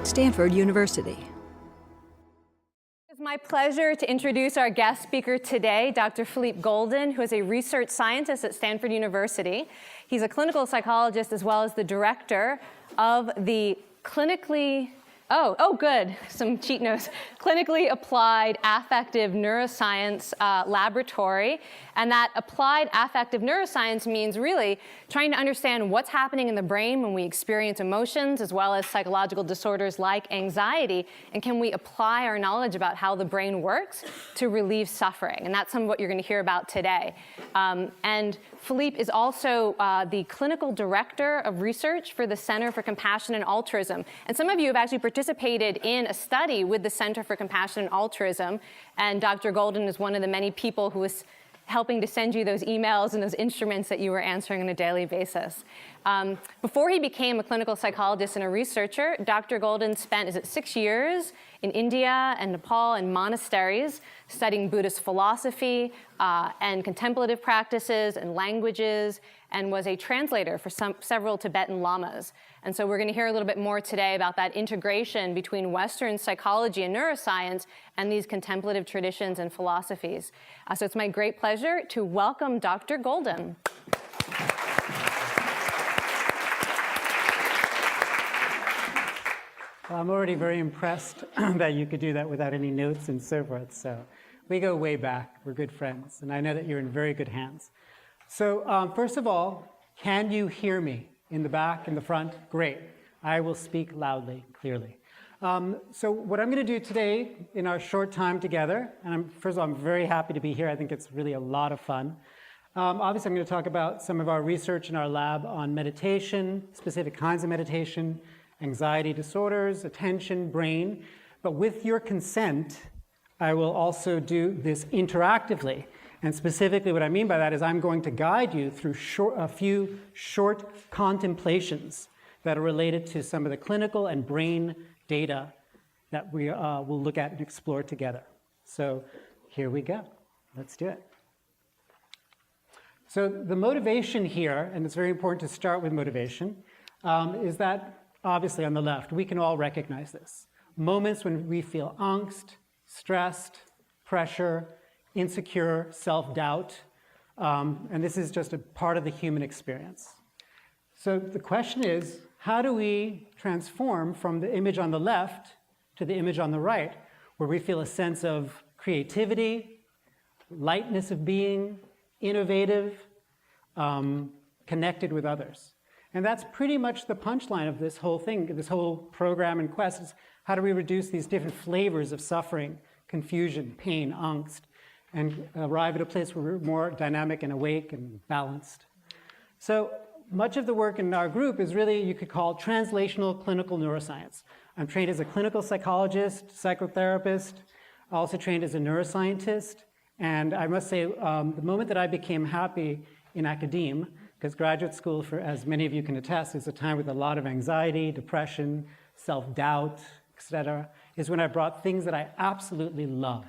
Stanford University. It's my pleasure to introduce our guest speaker today, Dr. Philippe Golden, who is a research scientist at Stanford University. He's a clinical psychologist as well as the director of the clinically applied affective neuroscience laboratory. And that applied affective neuroscience means really trying to understand what's happening in the brain when we experience emotions as well as psychological disorders like anxiety, and can we apply our knowledge about how the brain works to relieve suffering. And that's some of what you're going to hear about today. And Philippe is also the clinical director of research for the Center for Compassion and Altruism. And some of you have actually participated in a study with the Center for Compassion and Altruism, and Dr. Golden is one of the many people who was helping to send you those emails and those instruments that you were answering on a daily basis. Before he became a clinical psychologist and a researcher, Dr. Golden spent 6 years in India and Nepal in monasteries studying Buddhist philosophy and contemplative practices and languages, and was a translator for several Tibetan lamas. And so we're going to hear a little bit more today about that integration between Western psychology and neuroscience and these contemplative traditions and philosophies. So it's my great pleasure to welcome Dr. Golden. Well, I'm already very impressed that you could do that without any notes and so forth. So we go way back. We're good friends. And I know that you're in very good hands. So first of all, can you hear me? In the back, in the front? Great. I will speak loudly, clearly. So what I'm going to do today in our short time together, and first of all, I'm very happy to be here. I think it's really a lot of fun. Obviously, I'm going to talk about some of our research in our lab on meditation, specific kinds of meditation, anxiety disorders, attention, brain. But with your consent, I will also do this interactively. And specifically what I mean by that is I'm going to guide you through a few short contemplations that are related to some of the clinical and brain data that we will look at and explore together. So here we go. Let's do it. So the motivation here, and it's very important to start with motivation, is that obviously on the left, we can all recognize this. Moments when we feel angst, stressed, pressure, insecure, self-doubt, and this is just a part of the human experience. So the question is, how do we transform from the image on the left to the image on the right, where we feel a sense of creativity, lightness of being, innovative, connected with others? And that's pretty much the punchline of this whole thing, this whole program and quest, is how do we reduce these different flavors of suffering, confusion, pain, angst, and arrive at a place where we're more dynamic and awake and balanced. So much of the work in our group is really, you could call translational clinical neuroscience. I'm trained as a clinical psychologist, psychotherapist, also trained as a neuroscientist. And I must say, the moment that I became happy in academia, because graduate school, as many of you can attest, is a time with a lot of anxiety, depression, self-doubt, etc., is when I brought things that I absolutely love: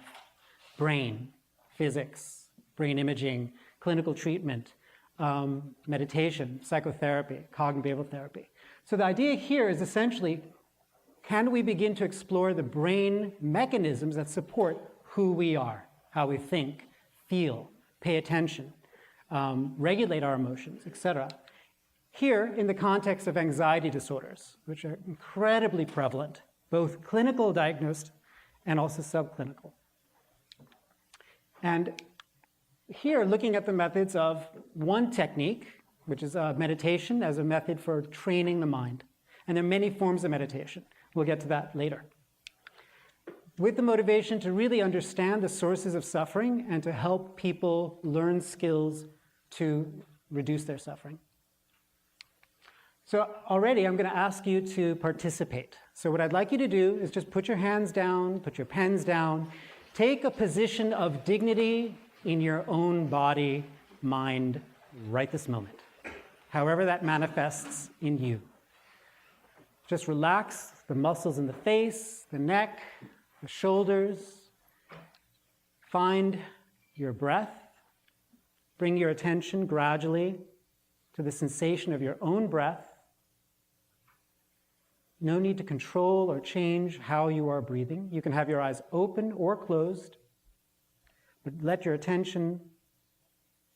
brain, physics, brain imaging, clinical treatment, meditation, psychotherapy, cognitive behavioral therapy. So the idea here is essentially, can we begin to explore the brain mechanisms that support who we are, how we think, feel, pay attention, regulate our emotions, etc. Here, in the context of anxiety disorders, which are incredibly prevalent, both clinical diagnosed and also subclinical. And here, looking at the methods of one technique, which is meditation as a method for training the mind. And there are many forms of meditation. We'll get to that later. With the motivation to really understand the sources of suffering and to help people learn skills to reduce their suffering. So already I'm going to ask you to participate. So what I'd like you to do is just put your hands down, put your pens down, take a position of dignity in your own body, mind, right this moment, however that manifests in you. Just relax the muscles in the face, the neck, the shoulders. Find your breath. Bring your attention gradually to the sensation of your own breath. No need to control or change how you are breathing. You can have your eyes open or closed, but let your attention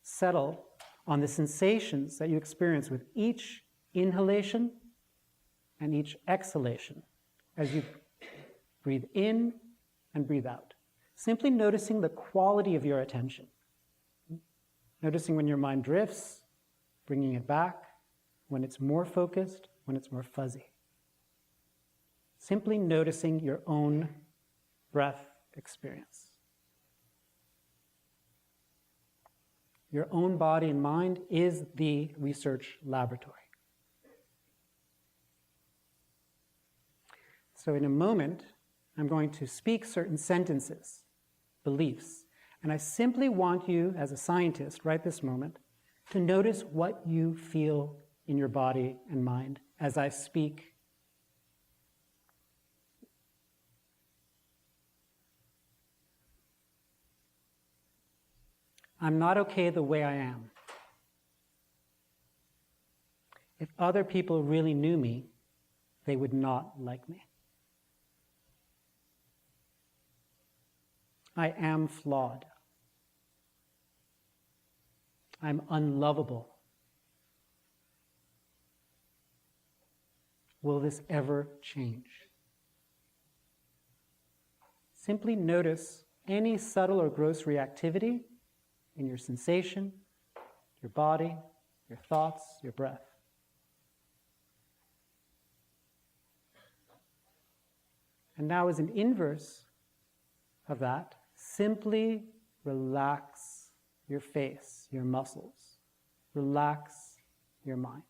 settle on the sensations that you experience with each inhalation and each exhalation as you breathe in and breathe out. Simply noticing the quality of your attention. Noticing when your mind drifts, bringing it back, when it's more focused, when it's more fuzzy. Simply noticing your own breath experience. Your own body and mind is the research laboratory. So in a moment, I'm going to speak certain sentences, beliefs, and I simply want you, as a scientist, right this moment, to notice what you feel in your body and mind as I speak. I'm not okay the way I am. If other people really knew me, they would not like me. I am flawed. I'm unlovable. Will this ever change? Simply notice any subtle or gross reactivity in your sensation, your body, your thoughts, your breath. And now, as an inverse of that, simply relax your face, your muscles. Relax your mind.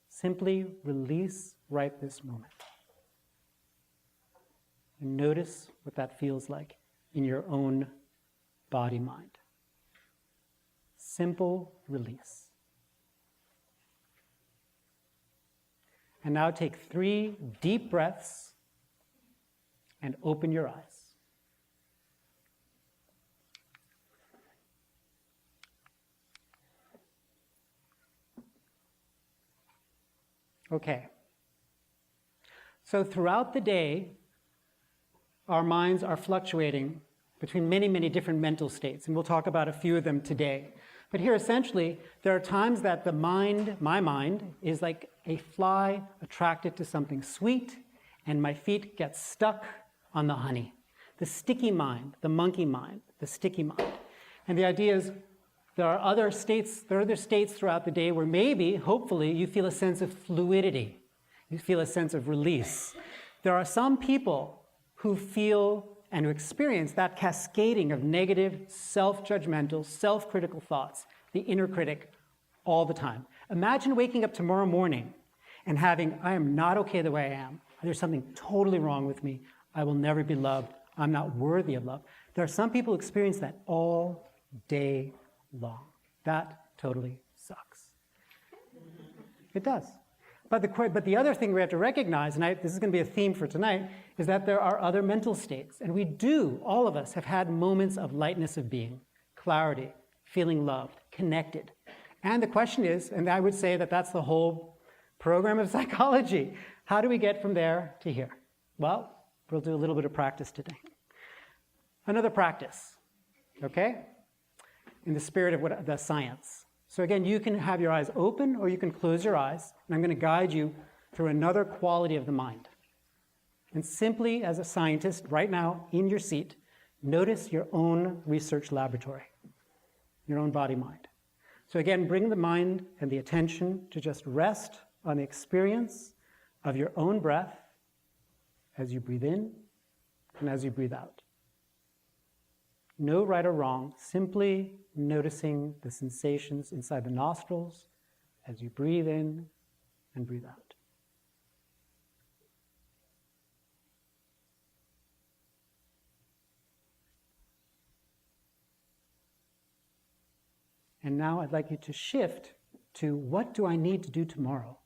Simply release right this moment. And notice what that feels like in your own body-mind. Simple release. And now take 3 deep breaths and open your eyes. Okay. So throughout the day, our minds are fluctuating between many, many different mental states, and we'll talk about a few of them today. But here, essentially, there are times that the mind, my mind, is like a fly attracted to something sweet, and my feet get stuck on the honey. The sticky mind, the monkey mind, the sticky mind. And the idea is there are other states throughout the day where maybe, hopefully, you feel a sense of fluidity. You feel a sense of release. There are some people who feel and who experience that cascading of negative, self-judgmental, self-critical thoughts, the inner critic, all the time. Imagine waking up tomorrow morning and having, I am not okay the way I am. There's something totally wrong with me. I will never be loved. I'm not worthy of love. There are some people who experience that all day long. That totally sucks. It does. But the other thing we have to recognize, and this is going to be a theme for tonight, is that there are other mental states. And we do, all of us, have had moments of lightness of being, clarity, feeling loved, connected. And the question is, and I would say that that's the whole program of psychology, how do we get from there to here? Well, we'll do a little bit of practice today. Another practice, okay? In the spirit of the science. So again, you can have your eyes open or you can close your eyes, and I'm going to guide you through another quality of the mind. And simply, as a scientist, right now, in your seat, notice your own research laboratory, your own body-mind. So again, bring the mind and the attention to just rest on the experience of your own breath as you breathe in and as you breathe out. No right or wrong, simply noticing the sensations inside the nostrils as you breathe in and breathe out. And now I'd like you to shift to, what do I need to do tomorrow?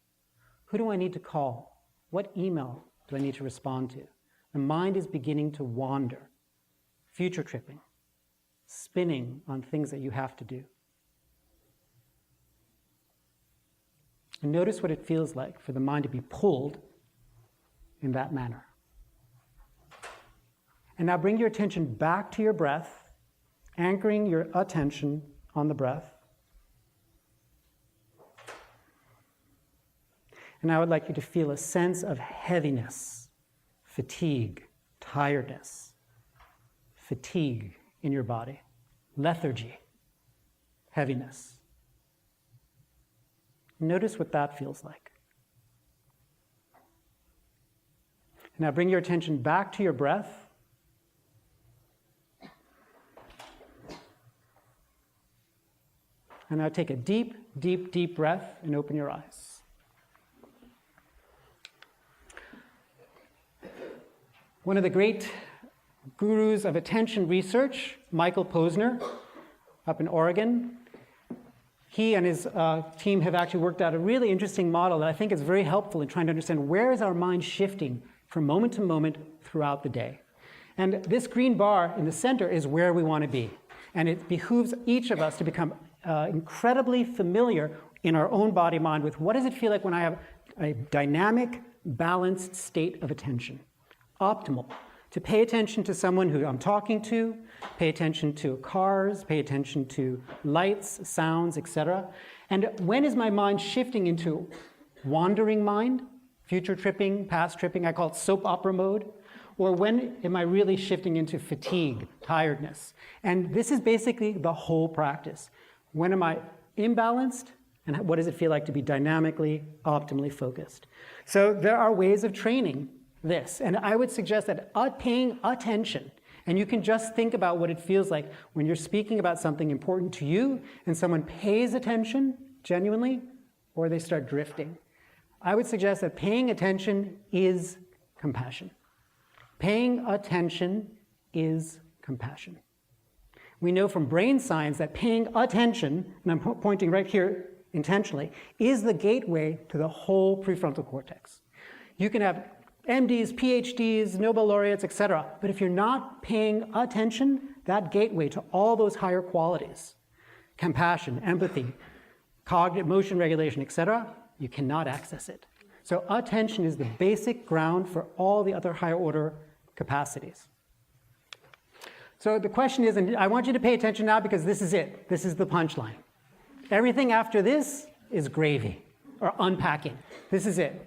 Who do I need to call? What email do I need to respond to? The mind is beginning to wander, future tripping, spinning on things that you have to do. And notice what it feels like for the mind to be pulled in that manner. And now bring your attention back to your breath, anchoring your attention on the breath. And I would like you to feel a sense of heaviness, fatigue, tiredness, fatigue in your body, lethargy, heaviness. Notice what that feels like. Now bring your attention back to your breath. And now take a deep, deep, deep breath and open your eyes. One of the great gurus of attention research, Michael Posner, up in Oregon, he and his team have actually worked out a really interesting model that I think is very helpful in trying to understand where is our mind shifting from moment to moment throughout the day. And this green bar in the center is where we want to be. And it behooves each of us to become incredibly familiar in our own body-mind with what does it feel like when I have a dynamic, balanced state of attention. Optimal. To pay attention to someone who I'm talking to, pay attention to cars, pay attention to lights, sounds, etc. And when is my mind shifting into wandering mind, future tripping, past tripping, I call it soap opera mode, or when am I really shifting into fatigue, tiredness? And this is basically the whole practice. When am I imbalanced, and what does it feel like to be dynamically, optimally focused? So there are ways of training this, and I would suggest that paying attention, and you can just think about what it feels like when you're speaking about something important to you and someone pays attention genuinely, or they start drifting. I would suggest that paying attention is compassion. Paying attention is compassion. We know from brain science that paying attention, and I'm pointing right here intentionally, is the gateway to the whole prefrontal cortex. You can have MDs, PhDs, Nobel laureates, etc. But if you're not paying attention, that gateway to all those higher qualities, compassion, empathy, cognitive, emotion regulation, etc., you cannot access it. So attention is the basic ground for all the other higher order capacities. So the question is, and I want you to pay attention now because this is it. This is the punchline. Everything after this is gravy or unpacking. This is it.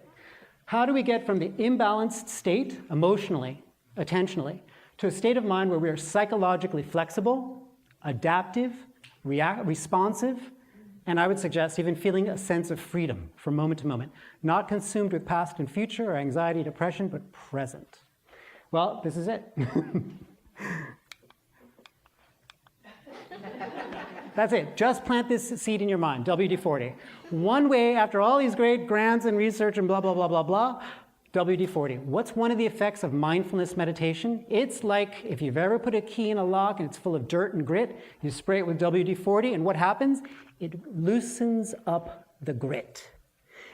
How do we get from the imbalanced state, emotionally, attentionally, to a state of mind where we are psychologically flexible, adaptive, responsive, and I would suggest even feeling a sense of freedom from moment to moment, not consumed with past and future or anxiety, depression, but present? Well, this is it. That's it. Just plant this seed in your mind, WD-40. One way, after all these great grants and research and blah, blah, blah, blah, blah, WD-40. What's one of the effects of mindfulness meditation? It's like if you've ever put a key in a lock and it's full of dirt and grit, you spray it with WD-40, and what happens? It loosens up the grit.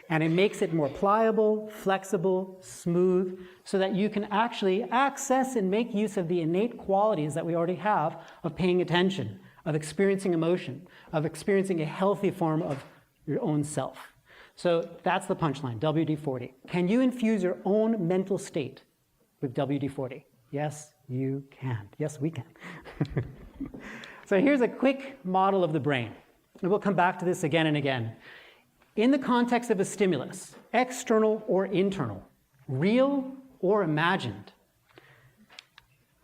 And it makes it more pliable, flexible, smooth, so that you can actually access and make use of the innate qualities that we already have of paying attention, of experiencing emotion, of experiencing a healthy form of your own self. So that's the punchline, WD-40. Can you infuse your own mental state with WD-40? Yes, you can. Yes, we can. So here's a quick model of the brain. And we'll come back to this again and again. In the context of a stimulus, external or internal, real or imagined,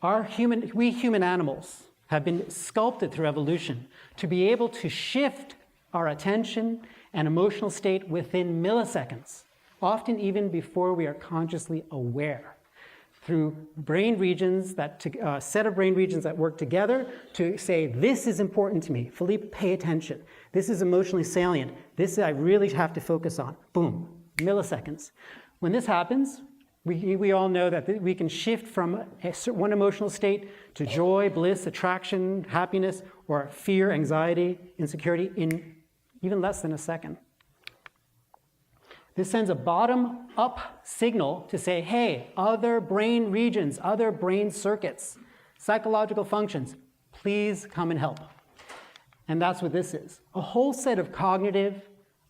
we human animals have been sculpted through evolution to be able to shift our attention and emotional state within milliseconds, often even before we are consciously aware, through brain regions, a set of brain regions that work together to say, this is important to me. Philippe, pay attention. This is emotionally salient. This I really have to focus on. Boom, milliseconds. When this happens, we all know that we can shift from one emotional state to joy, bliss, attraction, happiness, or fear, anxiety, insecurity in even less than a second. This sends a bottom-up signal to say, hey, other brain regions, other brain circuits, psychological functions, please come and help. And that's what this is. A whole set of cognitive,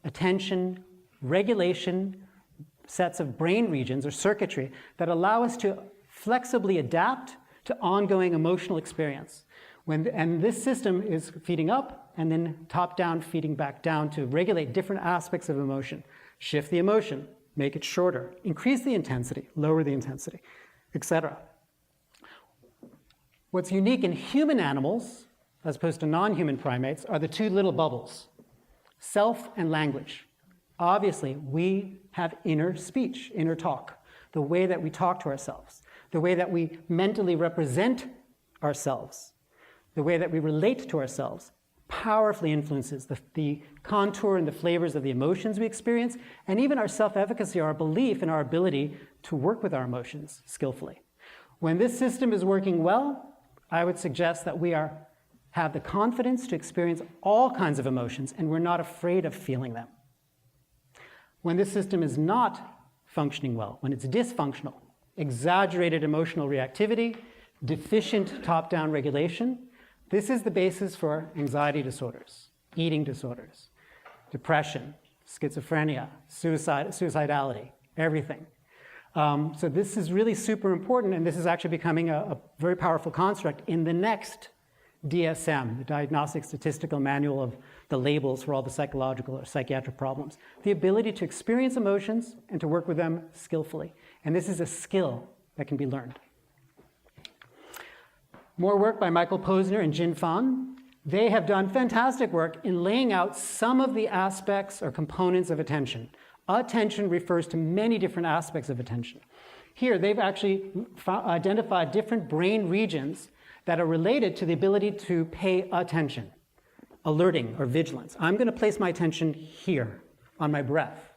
attention, regulation sets of brain regions or circuitry that allow us to flexibly adapt to ongoing emotional experience. And this system is feeding up and then top-down feeding back down to regulate different aspects of emotion. Shift the emotion, make it shorter, increase the intensity, lower the intensity, etc. What's unique in human animals, as opposed to non-human primates, are the two little bubbles, self and language. Obviously, we have inner speech, inner talk, the way that we talk to ourselves, the way that we mentally represent ourselves, the way that we relate to ourselves powerfully influences the contour and the flavors of the emotions we experience, and even our self-efficacy, our belief in our ability to work with our emotions skillfully. When this system is working well, I would suggest that we have the confidence to experience all kinds of emotions, and we're not afraid of feeling them. When this system is not functioning well, when it's dysfunctional, exaggerated emotional reactivity, deficient top-down regulation, this is the basis for anxiety disorders, eating disorders, depression, schizophrenia, suicidality, everything. So this is really super important, and this is actually becoming a very powerful construct in the next DSM, the Diagnostic Statistical Manual of the labels for all the psychological or psychiatric problems. The ability to experience emotions and to work with them skillfully. And this is a skill that can be learned. More work by Michael Posner and Jin Fan. They have done fantastic work in laying out some of the aspects or components of attention. Attention refers to many different aspects of attention. Here, they've actually identified different brain regions that are related to the ability to pay attention, alerting or vigilance. I'm going to place my attention here on my breath,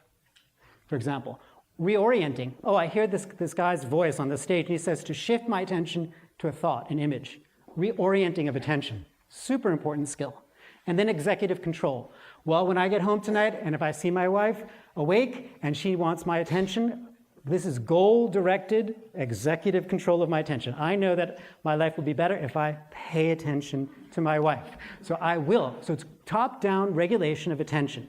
for example. Reorienting. Oh, I hear this guy's voice on the stage, and he says to shift my attention to a thought, an image. Reorienting of attention. Super important skill. And then executive control. Well, when I get home tonight, and if I see my wife awake and she wants my attention, this is goal-directed executive control of my attention. I know that my life will be better if I pay attention to my wife. So I will. So it's top-down regulation of attention.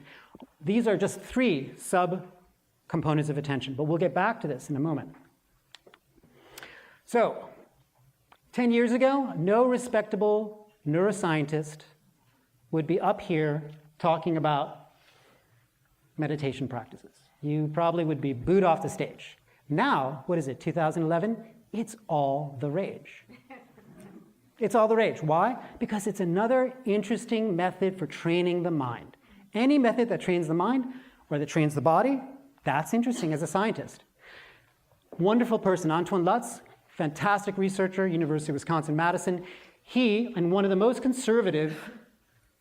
These are just 3 sub-components of attention, but we'll get back to this in a moment. So, 10 years ago, no respectable neuroscientist would be up here talking about meditation practices. You probably would be booed off the stage. Now, what is it, 2011? It's all the rage. It's all the rage. Why? Because it's another interesting method for training the mind. Any method that trains the mind or that trains the body, that's interesting as a scientist. Wonderful person, Antoine Lutz, fantastic researcher, University of Wisconsin-Madison. He, in one of the most conservative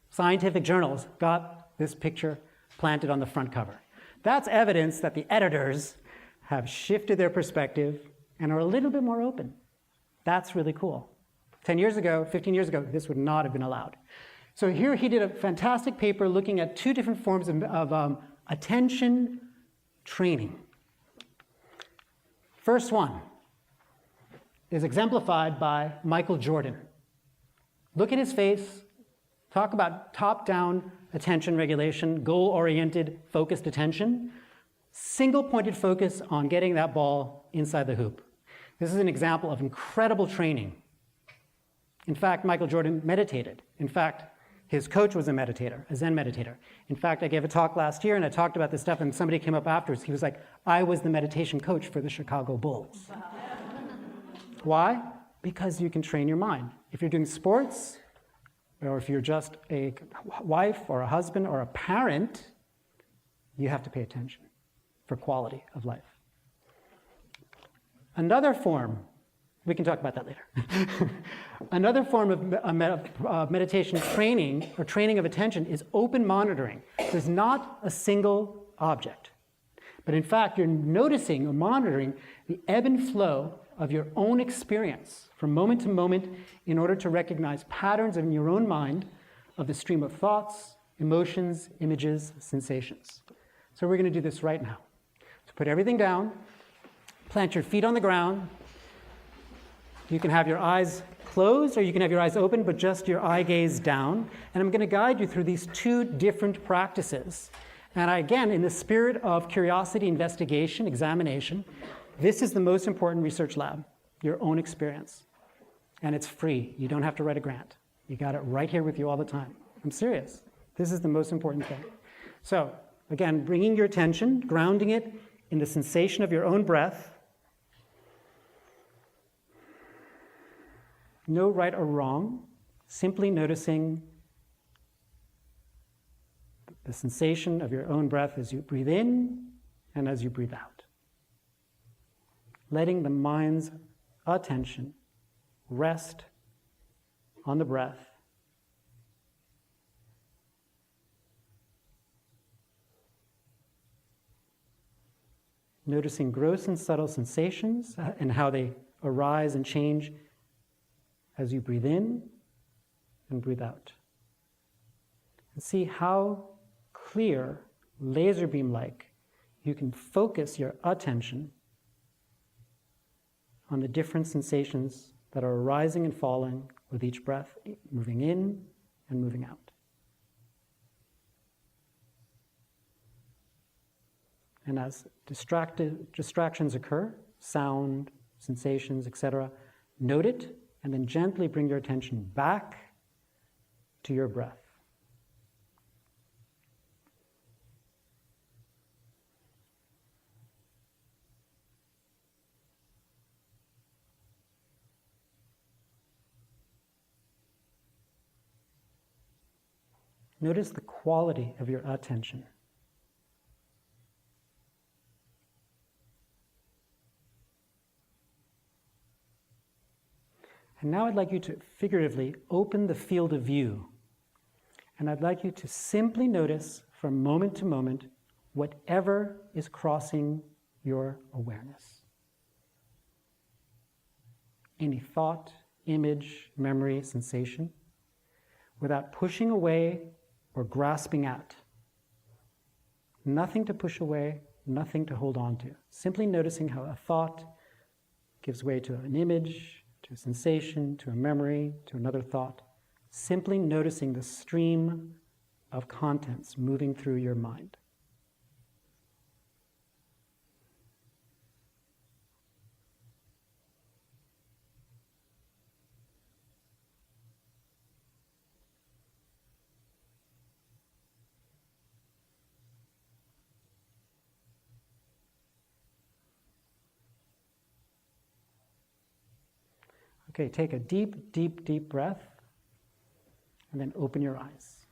scientific journals, got this picture planted on the front cover. That's evidence that the editors have shifted their perspective and are a little bit more open. That's really cool. 10 years ago, 15 years ago, this would not have been allowed. So here he did a fantastic paper looking at 2 different forms of attention training. First one is exemplified by Michael Jordan. Look at his face. Talk about top-down attention regulation, goal-oriented, focused attention. Single-pointed focus on getting that ball inside the hoop. This is an example of incredible training. In fact, Michael Jordan meditated. In fact, his coach was a meditator, a Zen meditator. In fact, I gave a talk last year, and I talked about this stuff, and somebody came up afterwards. He was like, I was the meditation coach for the Chicago Bulls. Why? Because you can train your mind. If you're doing sports, or if you're just a wife or a husband or a parent, you have to pay attention for quality of life. Another form, we can talk about that later. Another form of meditation training or training of attention is open monitoring. There's not a single object, but in fact, you're noticing or monitoring the ebb and flow of your own experience from moment to moment in order to recognize patterns in your own mind of the stream of thoughts, emotions, images, sensations. So we're going to do this right now. So put everything down, plant your feet on the ground. You can have your eyes closed or you can have your eyes open, but just your eye gaze down. And I'm going to guide you through these 2 different practices. And again, in the spirit of curiosity, investigation, examination, this is the most important research lab, your own experience. And it's free. You don't have to write a grant. You got it right here with you all the time. I'm serious. This is the most important thing. So, again, bringing your attention, grounding it in the sensation of your own breath. No right or wrong, simply noticing the sensation of your own breath as you breathe in and as you breathe out. Letting the mind's attention rest on the breath. Noticing gross and subtle sensations and how they arise and change as you breathe in and breathe out. And see how clear, laser beam-like, you can focus your attention on the different sensations that are arising and falling with each breath, moving in and moving out. And as distractions occur, sound, sensations, etc., note it, and then gently bring your attention back to your breath. Notice the quality of your attention. And now I'd like you to figuratively open the field of view. And I'd like you to simply notice from moment to moment whatever is crossing your awareness. Any thought, image, memory, sensation, without pushing away or grasping at. Nothing to push away, nothing to hold on to. Simply noticing how a thought gives way to an image, to a sensation, to a memory, to another thought. Simply noticing the stream of contents moving through your mind. Okay, take a deep, deep, deep breath, and then open your eyes.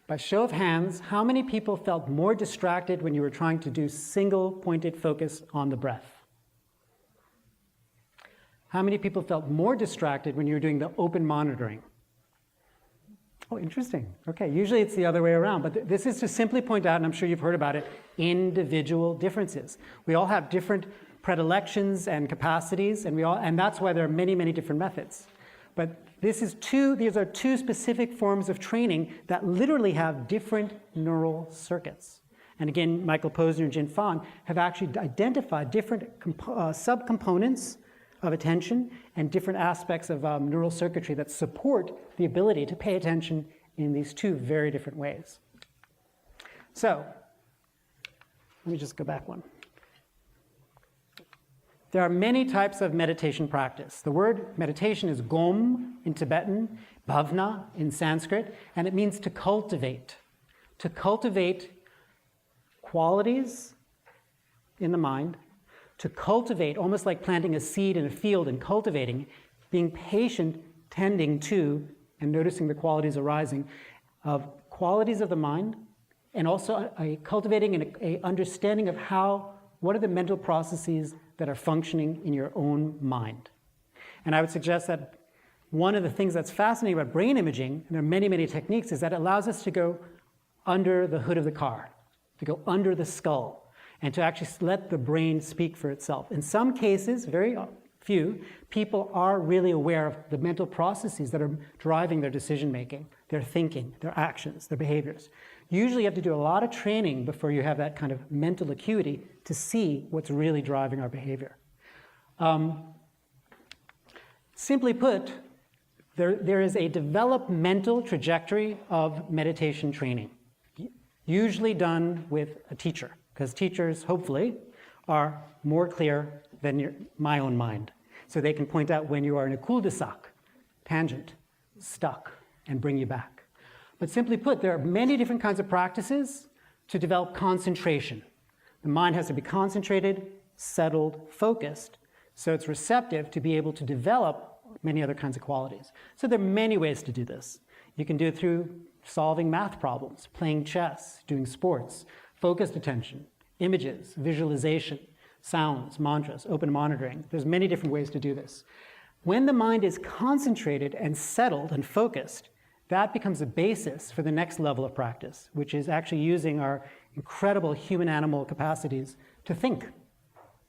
By show of hands, how many people felt more distracted when you were trying to do single pointed focus on the breath? How many people felt more distracted when you were doing the open monitoring? Oh, interesting. Okay, usually it's the other way around, but this is to simply point out, and I'm sure you've heard about it, individual differences. We all have different predilections and capacities, and that's why there are many, many different methods. But these are two specific forms of training that literally have different neural circuits. And again, Michael Posner and Jin Fan have actually identified different subcomponents of attention and different aspects of neural circuitry that support the ability to pay attention in these two very different ways. So, let me just go back one. There are many types of meditation practice. The word meditation is gom in Tibetan, bhavna in Sanskrit, and it means to cultivate. To cultivate qualities in the mind, to cultivate, almost like planting a seed in a field and cultivating, being patient, tending to, and noticing the qualities arising of qualities of the mind, and also cultivating an understanding of what are the mental processes that are functioning in your own mind. And I would suggest that one of the things that's fascinating about brain imaging, and there are many, many techniques, is that it allows us to go under the hood of the car, to go under the skull, and to actually let the brain speak for itself. In some cases, very few, people are really aware of the mental processes that are driving their decision-making, their thinking, their actions, their behaviors. Usually you have to do a lot of training before you have that kind of mental acuity to see what's really driving our behavior. Simply put, there is a developmental trajectory of meditation training. usually done with a teacher, because teachers, hopefully, are more clear than my own mind. So they can point out when you are in a cul-de-sac, tangent, stuck, and bring you back. But simply put, there are many different kinds of practices to develop concentration. The mind has to be concentrated, settled, focused, so it's receptive to be able to develop many other kinds of qualities. So there are many ways to do this. You can do it through solving math problems, playing chess, doing sports, focused attention, images, visualization, sounds, mantras, open monitoring. There's many different ways to do this. When the mind is concentrated and settled and focused, that becomes a basis for the next level of practice, which is actually using our incredible human-animal capacities to think,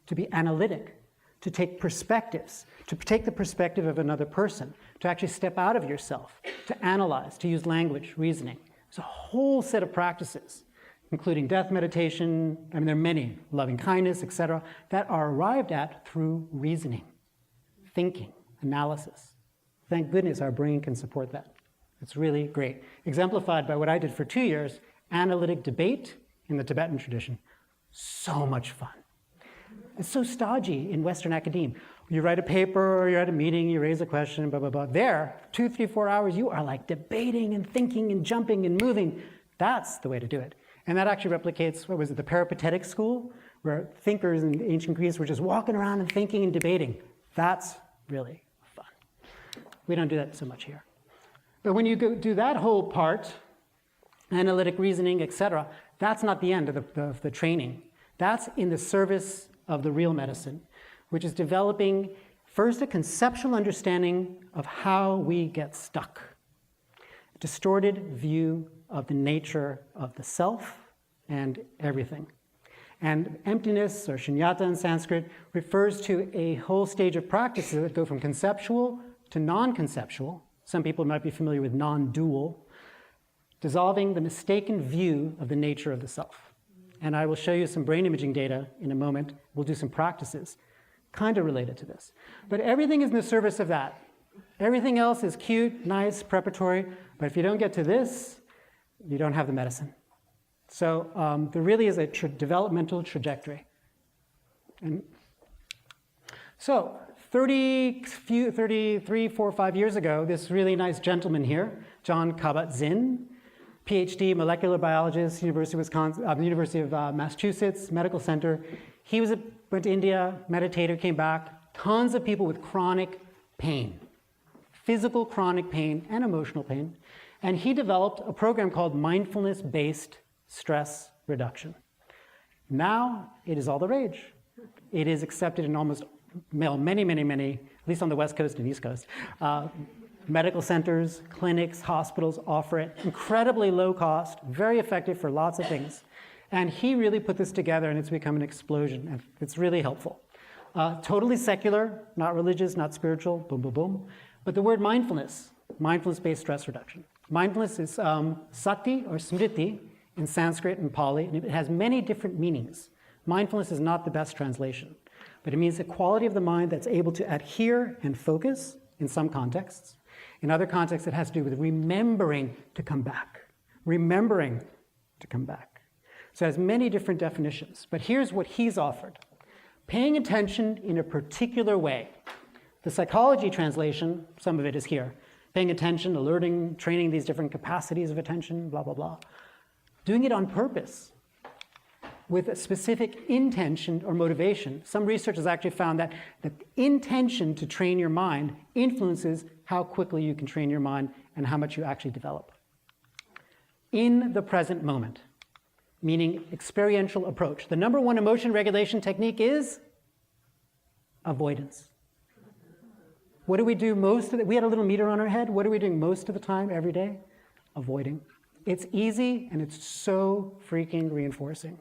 to be analytic, to take perspectives, to take the perspective of another person, to actually step out of yourself, to analyze, to use language, reasoning. There's a whole set of practices, including death meditation, I mean, there are many, loving kindness, etc., that are arrived at through reasoning, thinking, analysis. Thank goodness our brain can support that. It's really great. Exemplified by what I did for 2 years, analytic debate in the Tibetan tradition. So much fun. It's so stodgy in Western academia. You write a paper, or you're at a meeting, you raise a question, blah, blah, blah. There, 2, 3, 4 hours, you are like debating and thinking and jumping and moving. That's the way to do it. And that actually replicates, what was it, the Peripatetic school, where thinkers in ancient Greece were just walking around and thinking and debating. That's really fun. We don't do that so much here. But when you do that whole part, analytic reasoning, etc., that's not the end of the training. That's in the service of the real medicine, which is developing first a conceptual understanding of how we get stuck. A distorted view of the nature of the self and everything. And emptiness, or shunyata in Sanskrit, refers to a whole stage of practices that go from conceptual to non-conceptual. Some people might be familiar with non-dual, dissolving the mistaken view of the nature of the self. And I will show you some brain imaging data in a moment. We'll do some practices kind of related to this. But everything is in the service of that. Everything else is cute, nice, preparatory, but if you don't get to this, you don't have the medicine. So there really is a developmental trajectory. And so 33, 4, 5 years ago, this really nice gentleman here, John Kabat-Zinn, PhD, molecular biologist, University of Wisconsin, University of Massachusetts Medical Center. He went to India, meditator, came back. Tons of people with chronic pain, physical chronic pain and emotional pain. And he developed a program called mindfulness-based stress reduction. Now it is all the rage. It is accepted in almost many, at least on the West Coast and East Coast, medical centers, clinics, hospitals offer it. Incredibly low cost, very effective for lots of things. And he really put this together, and it's become an explosion. And it's really helpful. Totally secular, not religious, not spiritual, boom, boom, boom. But the word mindfulness, mindfulness-based stress reduction. Mindfulness is sati or smriti in Sanskrit and Pali, and it has many different meanings. Mindfulness is not the best translation, but it means the quality of the mind that's able to adhere and focus in some contexts. In other contexts, it has to do with remembering to come back. Remembering to come back. So it has many different definitions, but here's what he's offered. Paying attention in a particular way. The psychology translation, some of it is here. Paying attention, alerting, training these different capacities of attention, blah, blah, blah. Doing it on purpose with a specific intention or motivation. Some research has actually found that the intention to train your mind influences how quickly you can train your mind and how much you actually develop. In the present moment, meaning experiential approach. The number one emotion regulation technique is avoidance. What do we do most of the, we had a little meter on our head. What are we doing most of the time, every day? Avoiding. It's easy and it's so freaking reinforcing.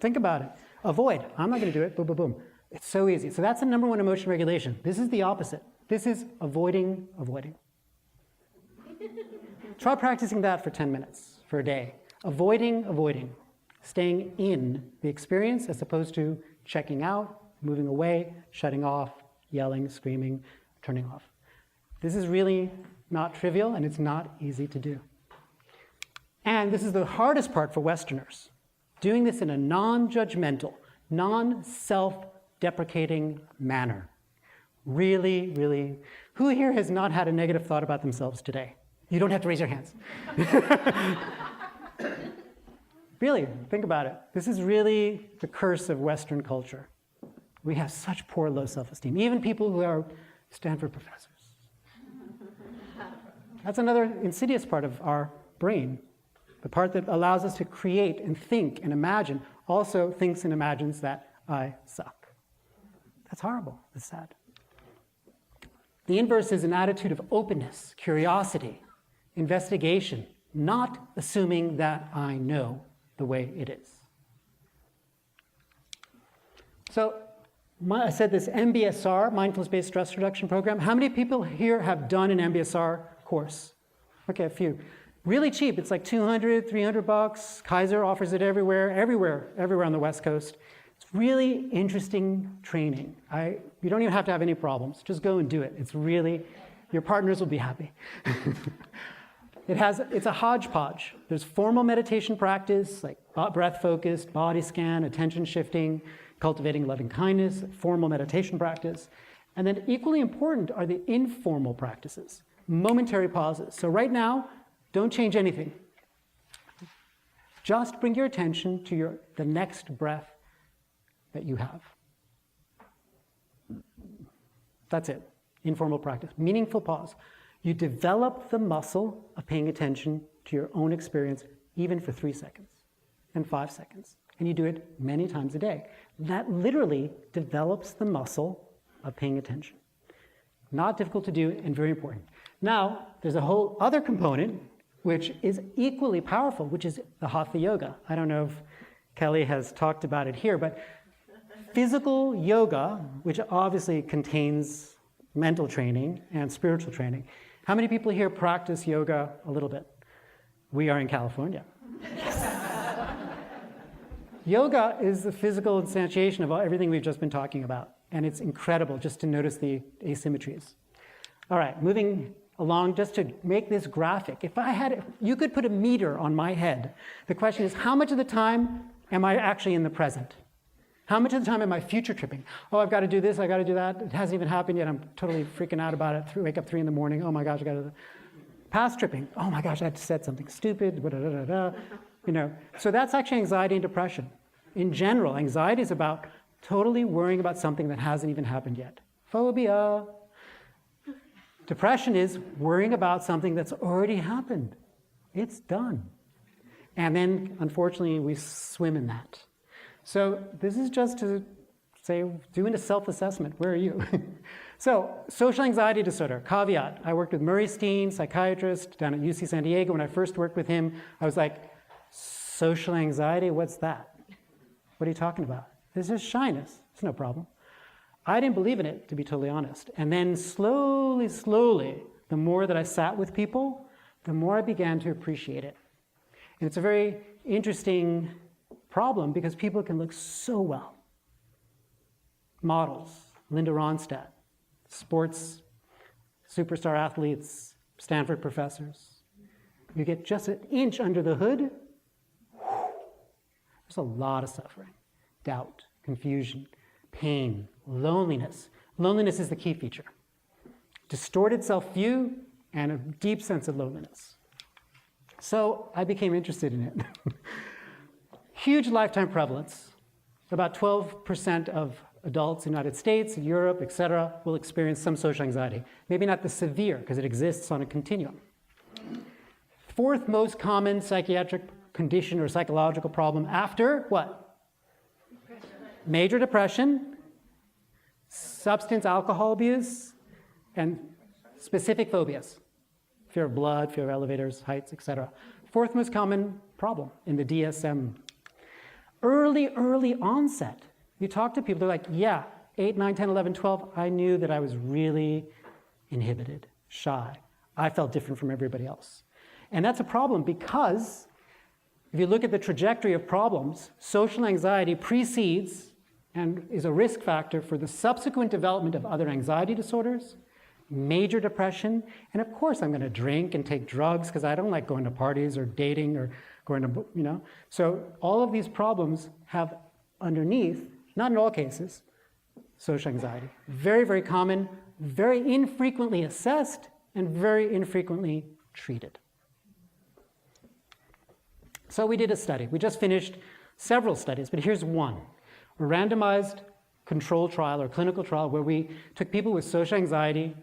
Think about it. Avoid. I'm not going to do it. Boom, boom, boom. It's so easy. So that's the number one emotion regulation. This is the opposite. This is avoiding, avoiding. Try practicing that for 10 minutes for a day. Avoiding, avoiding. Staying in the experience as opposed to checking out, moving away, shutting off, yelling, screaming, turning off. This is really not trivial and it's not easy to do. And this is the hardest part for Westerners, doing this in a non-judgmental, non-self-deprecating manner. Really, really, who here has not had a negative thought about themselves today? You don't have to raise your hands. Really, think about it. This is really the curse of Western culture. We have such poor low self-esteem, even people who are Stanford professors. That's another insidious part of our brain. The part that allows us to create and think and imagine also thinks and imagines that I suck. That's horrible. That's sad. The inverse is an attitude of openness, curiosity, investigation, not assuming that I know the way it is. So I said this MBSR, Mindfulness-Based Stress Reduction Program. How many people here have done an MBSR course? Okay, a few. Really cheap. It's like $200, $300. Kaiser offers it everywhere on the West Coast. It's really interesting training. You don't even have to have any problems. Just go and do it. It's really, your partners will be happy. It's a hodgepodge. There's formal meditation practice, like breath-focused, body scan, attention shifting, cultivating loving kindness, formal meditation practice. And then equally important are the informal practices, momentary pauses. So right now, don't change anything. Just bring your attention to the next breath that you have. That's it. Informal practice. Meaningful pause. You develop the muscle of paying attention to your own experience even for 3 seconds and 5 seconds. And you do it many times a day. That literally develops the muscle of paying attention. Not difficult to do and very important. Now, there's a whole other component which is equally powerful, which is the Hatha Yoga. I don't know if Kelly has talked about it here, but physical yoga, which obviously contains mental training and spiritual training. How many people here practice yoga a little bit? We are in California. Yoga is the physical instantiation of everything we've just been talking about. And it's incredible just to notice the asymmetries. All right, moving along, just to make this graphic. You could put a meter on my head. The question is, how much of the time am I actually in the present? How much of the time am I future tripping? Oh, I've got to do this, I've got to do that. It hasn't even happened yet. I'm totally freaking out about it. Wake up 3 in the morning. Oh my gosh, I got to. Past tripping. Oh my gosh, I said something stupid. So that's actually anxiety and depression. In general, anxiety is about totally worrying about something that hasn't even happened yet. Phobia. Depression is worrying about something that's already happened. It's done. And then, unfortunately, we swim in that. So this is just to say, doing a self-assessment. Where are you? So, social anxiety disorder, caveat. I worked with Murray Steen, psychiatrist, down at UC San Diego. When I first worked with him, I was like, social anxiety, what's that? What are you talking about? This is shyness. It's no problem. I didn't believe in it, to be totally honest. And then slowly, the more that I sat with people, the more I began to appreciate it. And it's a very interesting problem because people can look so well. Models, Linda Ronstadt, sports superstar athletes, Stanford professors. You get just an inch under the hood, there's a lot of suffering, doubt, confusion, pain, loneliness. Loneliness is the key feature. Distorted self-view and a deep sense of loneliness. So I became interested in it. Huge lifetime prevalence. About 12% of adults in the United States, Europe, etc., will experience some social anxiety. Maybe not the severe, because it exists on a continuum. 4th most common psychiatric condition or psychological problem after what? Depression. Major depression, substance alcohol abuse, and specific phobias. Fear of blood, fear of elevators, heights, etc. 4th most common problem in the DSM. Early onset. You talk to people, they're like, yeah, 8, 9, 10, 11, 12, I knew that I was really inhibited, shy. I felt different from everybody else. And that's a problem because if you look at the trajectory of problems, social anxiety precedes and is a risk factor for the subsequent development of other anxiety disorders major depression, and of course I'm going to drink and take drugs because I don't like going to parties or dating or going to, you know. So all of these problems have underneath, not in all cases, social anxiety. Very, very common, very infrequently assessed, and very infrequently treated. So we did a study. We just finished several studies, but here's one. A randomized control trial or clinical trial where we took people with social anxiety,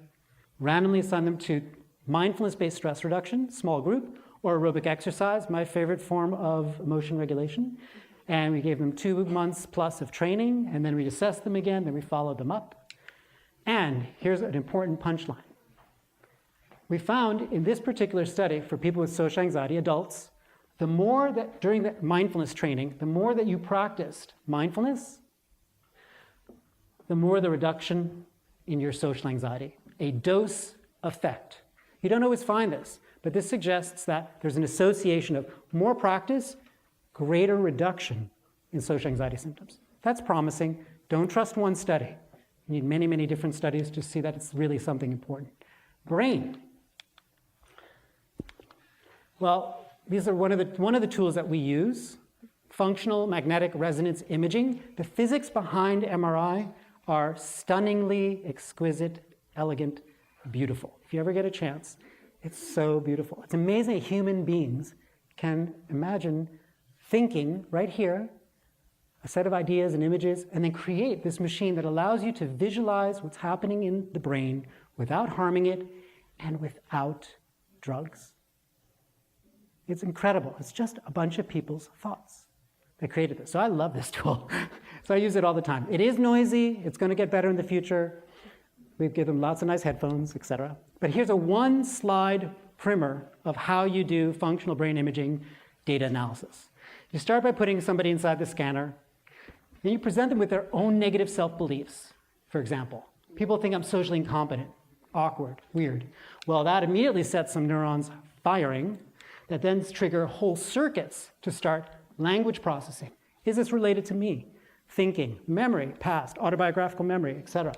randomly assigned them to mindfulness-based stress reduction, small group, or aerobic exercise, my favorite form of emotion regulation. And we gave them 2 months plus of training, and then we assessed them again, then we followed them up. And here's an important punchline. We found in this particular study for people with social anxiety, adults, the more that during the mindfulness training, the more that you practiced mindfulness, the more the reduction in your social anxiety, a dose effect. You don't always find this, but this suggests that there's an association of more practice, greater reduction in social anxiety symptoms. That's promising. Don't trust one study. You need many, many different studies to see that it's really something important. Brain. Well, these are one of the tools that we use. Functional magnetic resonance imaging. The physics behind MRI are stunningly exquisite, elegant, beautiful. If you ever get a chance, it's so beautiful. It's amazing that human beings can imagine thinking right here, a set of ideas and images, and then create this machine that allows you to visualize what's happening in the brain without harming it and without drugs. It's incredible. It's just a bunch of people's thoughts that created this. So I love this tool. So I use it all the time. It is noisy. It's going to get better in the future. We give them lots of nice headphones, etc. But here's a one-slide primer of how you do functional brain imaging data analysis. You start by putting somebody inside the scanner, and you present them with their own negative self-beliefs. For example, people think I'm socially incompetent, awkward, weird. Well, that immediately sets some neurons firing that then trigger whole circuits to start language processing. Is this related to me? Thinking, memory, past, autobiographical memory, etc.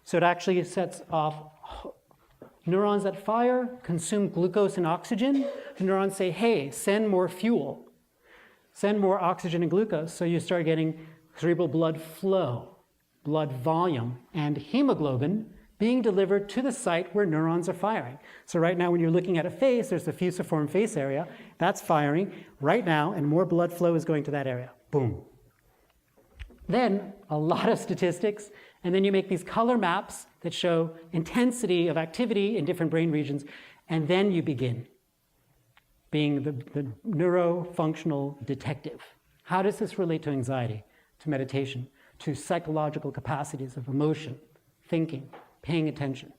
So it actually sets off neurons that fire, consume glucose and oxygen. The neurons say, hey, send more fuel, send more oxygen and glucose. So you start getting cerebral blood flow, blood volume, and hemoglobin being delivered to the site where neurons are firing. So right now when you're looking at a face, there's the fusiform face area. That's firing right now, and more blood flow is going to that area. Boom. Then a lot of statistics, and then you make these color maps that show intensity of activity in different brain regions, and then you begin being the neurofunctional detective. How does this relate to anxiety, to meditation, to psychological capacities of emotion, thinking, paying attention?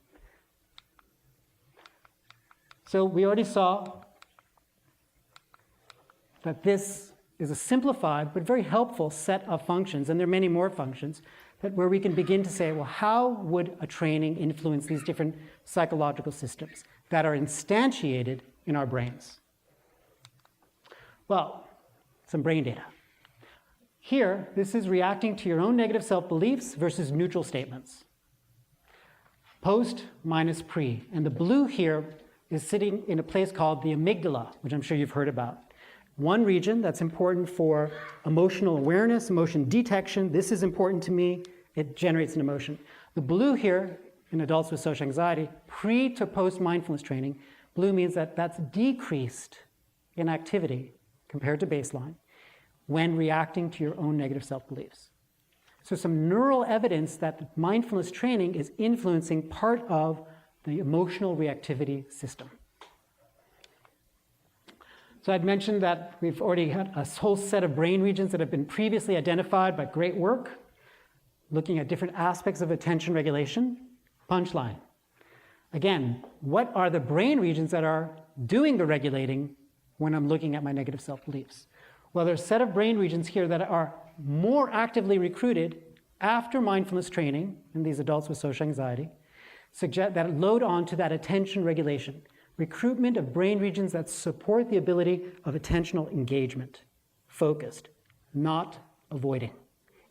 So we already saw that this is a simplified but very helpful set of functions, and there are many more functions, that where we can begin to say, well, how would a training influence these different psychological systems that are instantiated in our brains? Well, some brain data. Here, this is reacting to your own negative self-beliefs versus neutral statements. Post minus pre. And the blue here is sitting in a place called the amygdala, which I'm sure you've heard about. One region that's important for emotional awareness, emotion detection. This is important to me. It generates an emotion. The blue here in adults with social anxiety, pre to post mindfulness training, blue means that that's decreased in activity compared to baseline when reacting to your own negative self-beliefs. So some neural evidence that mindfulness training is influencing part of the emotional reactivity system. So I'd mentioned that we've already had a whole set of brain regions that have been previously identified by great work, looking at different aspects of attention regulation. Punchline. Again, what are the brain regions that are doing the regulating when I'm looking at my negative self-beliefs? Well, there's a set of brain regions here that are more actively recruited after mindfulness training in these adults with social anxiety, suggest that load on to that attention regulation. Recruitment of brain regions that support the ability of attentional engagement, focused, not avoiding.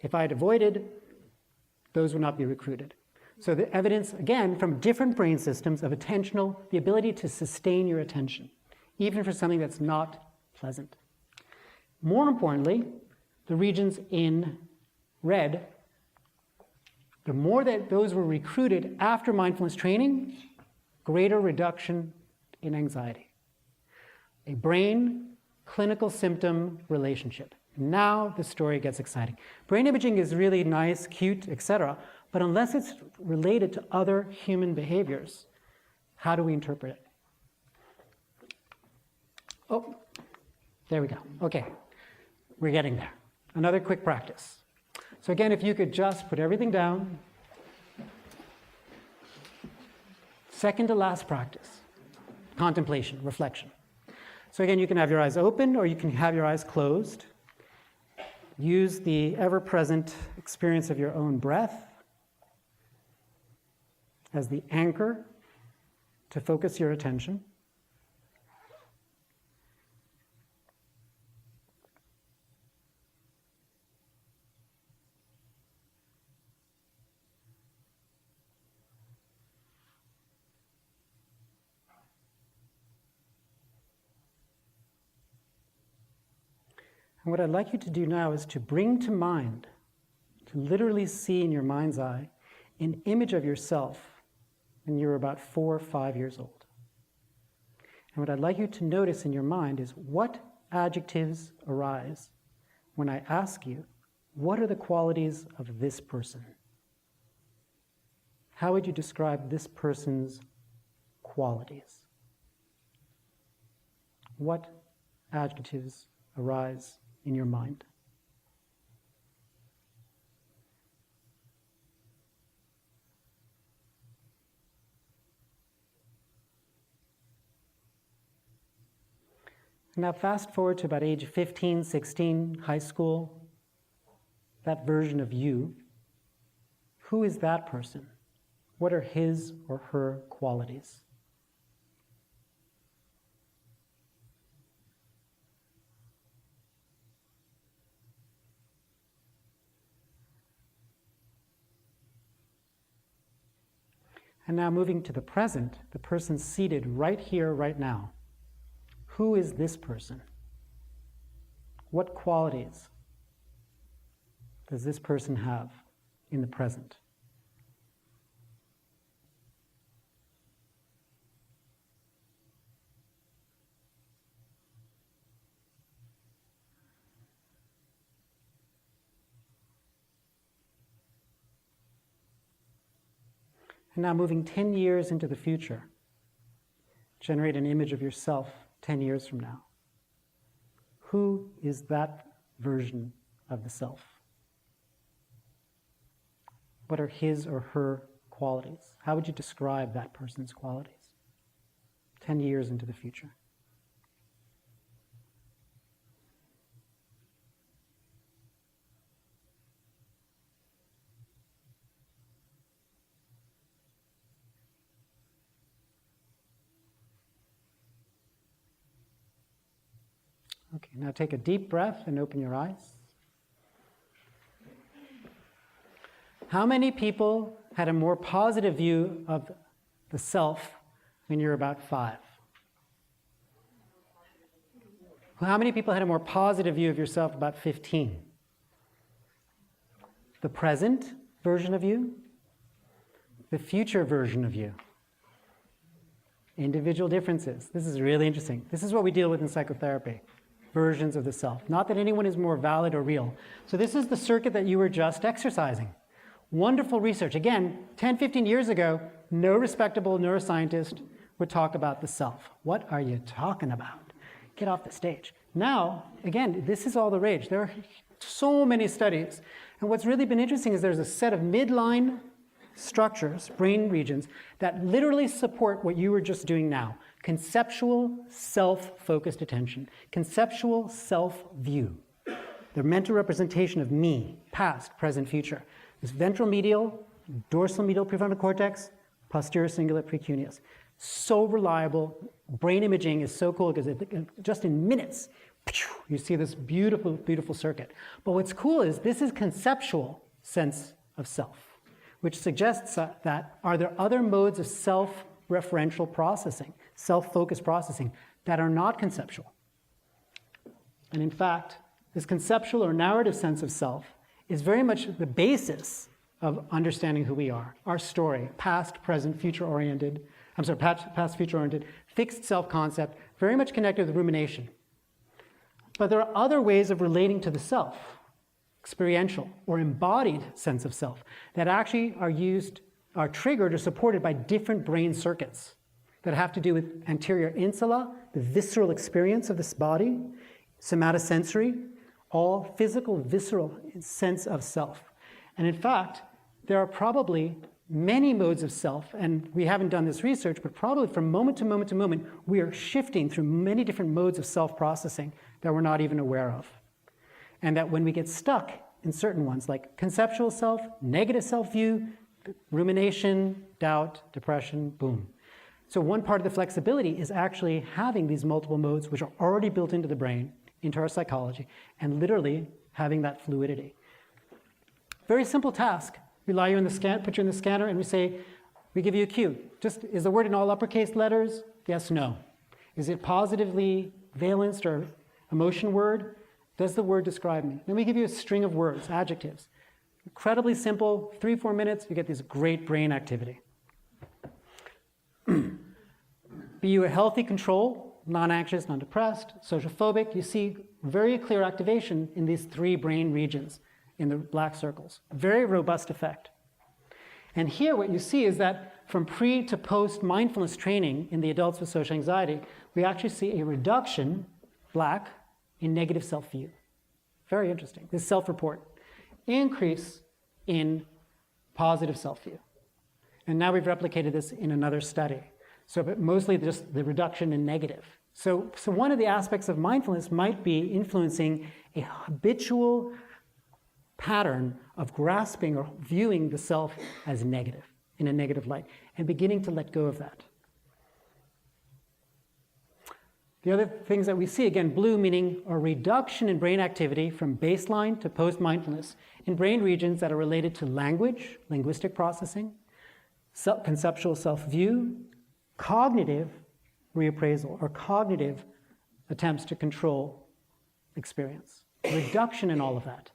If I had avoided, those would not be recruited. So the evidence, again, from different brain systems of attentional, the ability to sustain your attention, even for something that's not pleasant. More importantly, the regions in red, the more that those were recruited after mindfulness training, greater reduction in anxiety. A brain clinical symptom relationship. Now the story gets exciting. Brain imaging is really nice, cute, etc., but unless it's related to other human behaviors, how do we interpret it? Oh, there we go. Okay, we're getting there. Another quick practice. So again, if you could just put everything down. Second to last practice, contemplation, reflection. So again, you can have your eyes open or you can have your eyes closed. Use the ever-present experience of your own breath as the anchor to focus your attention. And what I'd like you to do now is to bring to mind, to literally see in your mind's eye, an image of yourself when you were about 4 or 5 years old. And what I'd like you to notice in your mind is what adjectives arise when I ask you, what are the qualities of this person? How would you describe this person's qualities? What adjectives arise in your mind? Now fast forward to about age 15, 16, high school, that version of you. Who is that person? What are his or her qualities? And now moving to the present, the person seated right here, right now. Who is this person? What qualities does this person have in the present? And now moving 10 years into the future, generate an image of yourself 10 years from now. Who is that version of the self? What are his or her qualities? How would you describe that person's qualities 10 years into the future? Okay, now take a deep breath and open your eyes. How many people had a more positive view of the self when you're about 5? How many people had a more positive view of yourself about 15? The present version of you? The future version of you? Individual differences. This is really interesting. This is what we deal with in psychotherapy. Versions of the self. Not that anyone is more valid or real. So this is the circuit that you were just exercising. Wonderful research. Again, 10, 15 years ago, no respectable neuroscientist would talk about the self. What are you talking about? Get off the stage. Now, again, this is all the rage. There are so many studies. And what's really been interesting is there's a set of midline structures, brain regions, that literally support what you were just doing now. Conceptual, self-focused attention. Conceptual self-view. The mental representation of me, past, present, future. This ventral medial, dorsal medial prefrontal cortex, posterior cingulate precuneus. So reliable. Brain imaging is so cool because just in minutes, you see this beautiful, beautiful circuit. But what's cool is this is conceptual sense of self. which suggests that are there other modes of self-referential processing, self-focused processing, that are not conceptual? And in fact, this conceptual or narrative sense of self is very much the basis of understanding who we are, our story, past, present, future-oriented, past, future-oriented, fixed self-concept, very much connected with rumination. But there are other ways of relating to the self, experiential or embodied sense of self, that actually are triggered or supported by different brain circuits that have to do with anterior insula, the visceral experience of this body, somatosensory, all physical, visceral sense of self. And in fact, there are probably many modes of self, and we haven't done this research, but probably from moment to moment to moment, we are shifting through many different modes of self-processing that we're not even aware of. And that when we get stuck in certain ones, like conceptual self, negative self-view, rumination, doubt, depression, boom. So one part of the flexibility is actually having these multiple modes which are already built into the brain, into our psychology, and literally having that fluidity. Very simple task. We lie you in the scan, put you in the scanner, and we give you a cue. Just, is the word in all uppercase letters? Yes, no. Is it positively valenced or emotion word? Does the word describe me? Then we give you a string of words, adjectives. Incredibly simple, 3-4 minutes, you get this great brain activity. Be you a healthy control, non-anxious, non-depressed, social phobic, you see very clear activation in these 3 brain regions in the black circles. Very robust effect. And here what you see is that from pre to post mindfulness training in the adults with social anxiety, we actually see a reduction, black, in negative self-view. Very interesting. This self-report. Increase in positive self-view. And now we've replicated this in another study. So, but mostly just the reduction in negative. So one of the aspects of mindfulness might be influencing a habitual pattern of grasping or viewing the self as negative, in a negative light, and beginning to let go of that. The other things that we see, again, blue meaning a reduction in brain activity from baseline to post-mindfulness in brain regions that are related to language, linguistic processing, conceptual self-view, cognitive reappraisal, or cognitive attempts to control experience. Reduction in all of that,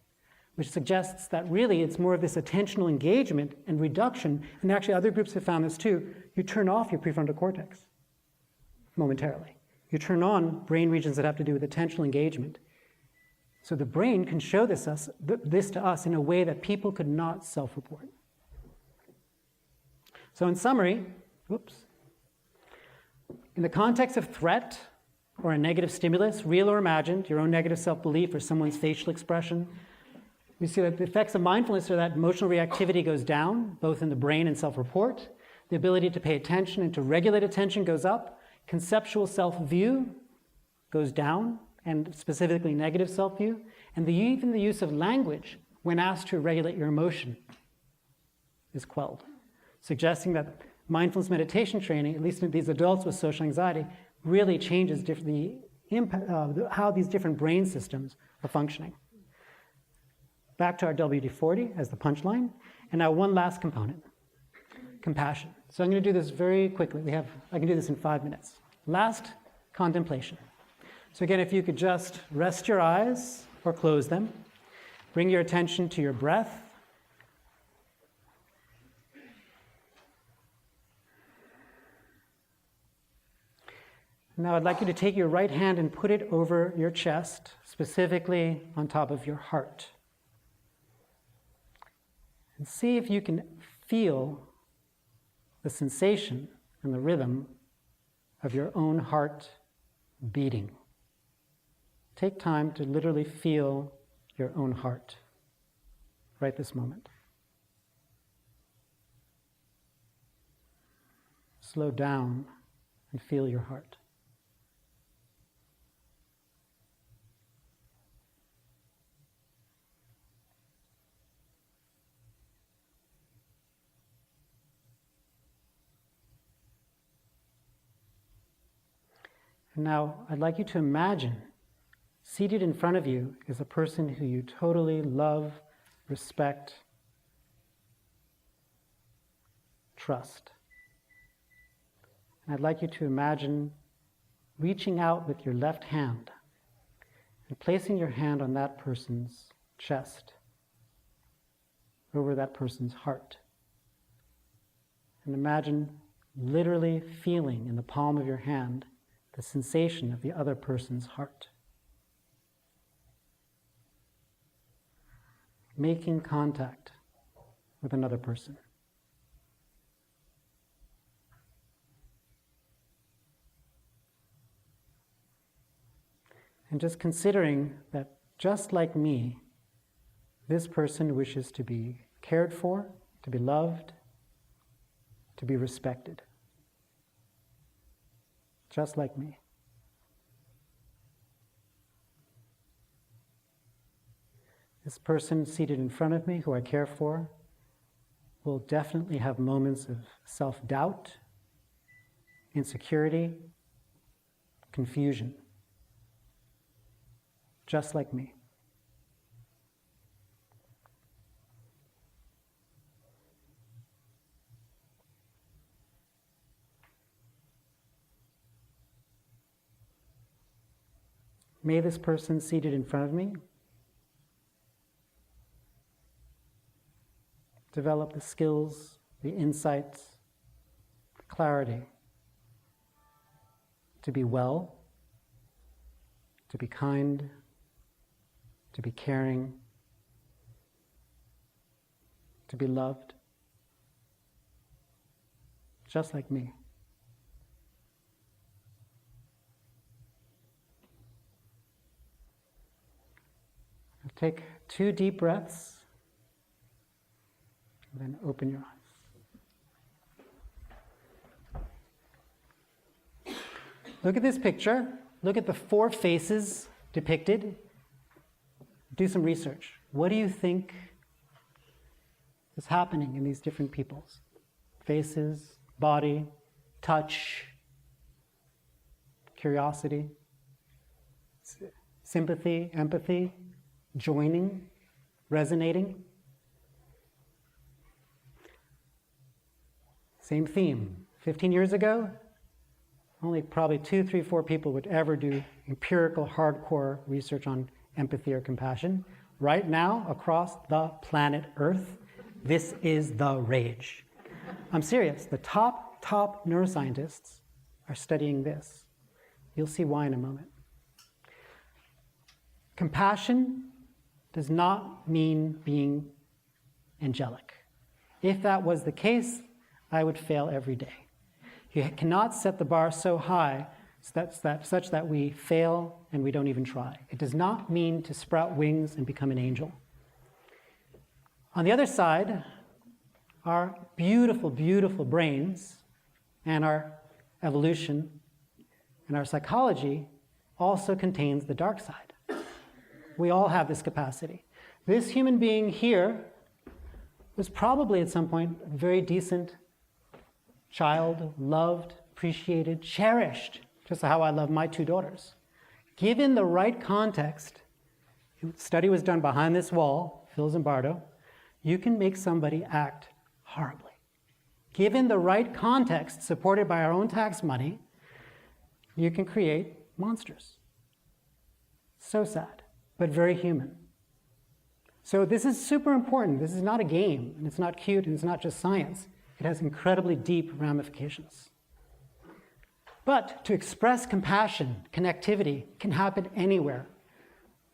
which suggests that really it's more of this attentional engagement and reduction, and actually other groups have found this too. You turn off your prefrontal cortex momentarily. You turn on brain regions that have to do with attentional engagement. So the brain can show this to us in a way that people could not self-report. So in summary, in the context of threat or a negative stimulus, real or imagined, your own negative self-belief or someone's facial expression, we see that the effects of mindfulness are that emotional reactivity goes down, both in the brain and self-report. The ability to pay attention and to regulate attention goes up. Conceptual self-view goes down, and specifically negative self-view. And even the use of language when asked to regulate your emotion is quelled, suggesting that mindfulness meditation training, at least in these adults with social anxiety, really changes how these different brain systems are functioning. Back to our WD-40 as the punchline. And now one last component, compassion. So I'm going to do this very quickly. I can do this in 5 minutes. Last, contemplation. So again, if you could just rest your eyes or close them, bring your attention to your breath. Now I'd like you to take your right hand and put it over your chest, specifically on top of your heart. And see if you can feel the sensation and the rhythm of your own heart beating. Take time to literally feel your own heart right this moment. Slow down and feel your heart. Now, I'd like you to imagine seated in front of you is a person who you totally love, respect, trust. And I'd like you to imagine reaching out with your left hand and placing your hand on that person's chest, over that person's heart. And imagine literally feeling in the palm of your hand the sensation of the other person's heart. Making contact with another person. And just considering that just like me, this person wishes to be cared for, to be loved, to be respected. Just like me. This person seated in front of me, who I care for, will definitely have moments of self-doubt, insecurity, confusion. Just like me. May this person seated in front of me develop the skills, the insights, the clarity to be well, to be kind, to be caring, to be loved, just like me. Take 2 deep breaths, and then open your eyes. Look at this picture. Look at the 4 faces depicted. Do some research. What do you think is happening in these different people's faces, body, touch, curiosity, sympathy, empathy, joining, resonating? Same theme. 15 years ago, only probably 2, 3, 4 people would ever do empirical, hardcore research on empathy or compassion. Right now, across the planet Earth, this is the rage. I'm serious. The top neuroscientists are studying this. You'll see why in a moment. Compassion does not mean being angelic. If that was the case, I would fail every day. You cannot set the bar so high such that we fail and we don't even try. It does not mean to sprout wings and become an angel. On the other side, our beautiful, beautiful brains and our evolution and our psychology also contains the dark side. We all have this capacity. This human being here was probably at some point a very decent child, loved, appreciated, cherished, just how I love my 2 daughters. Given the right context, a study was done behind this wall, Phil Zimbardo, you can make somebody act horribly. Given the right context, supported by our own tax money, you can create monsters. So sad, but very human. So this is super important. This is not a game, and it's not cute, and it's not just science. It has incredibly deep ramifications. But to express compassion, connectivity, can happen anywhere,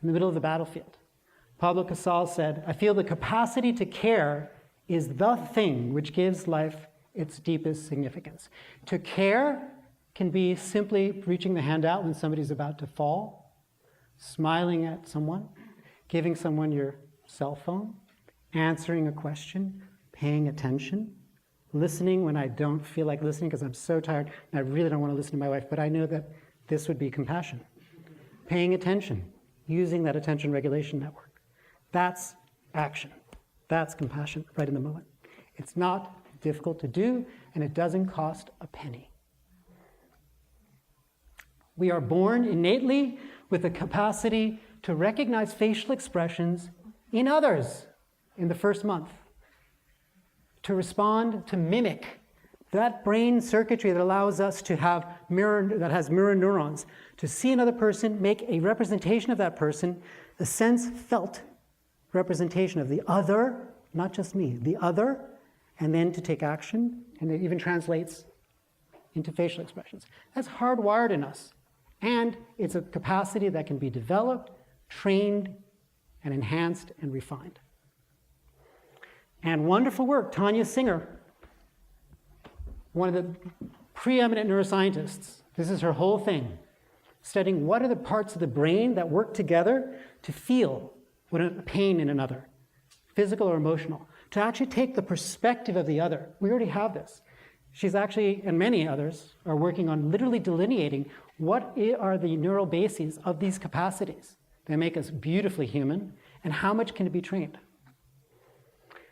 in the middle of the battlefield. Pablo Casals said, "I feel the capacity to care is the thing which gives life its deepest significance." To care can be simply reaching the hand out when somebody's about to fall, smiling at someone, giving someone your cell phone, answering a question, paying attention, listening when I don't feel like listening because I'm so tired and I really don't want to listen to my wife, but I know that this would be compassion. Paying attention, using that attention regulation network. That's action. That's compassion right in the moment. It's not difficult to do, and it doesn't cost a penny. We are born innately with the capacity to recognize facial expressions in others in the first month, to respond, to mimic That brain circuitry that allows us to have that has mirror neurons, to see another person, make a representation of that person, a sense-felt representation of the other, not just me, the other, and then to take action, and it even translates into facial expressions. That's hardwired in us. And it's a capacity that can be developed, trained, and enhanced and refined. And wonderful work, Tanya Singer, one of the preeminent neuroscientists. This is her whole thing, studying what are the parts of the brain that work together to feel what a pain in another, physical or emotional, to actually take the perspective of the other. We already have this. She's actually, and many others, are working on literally delineating what are the neural bases of these capacities that make us beautifully human, and how much can it be trained.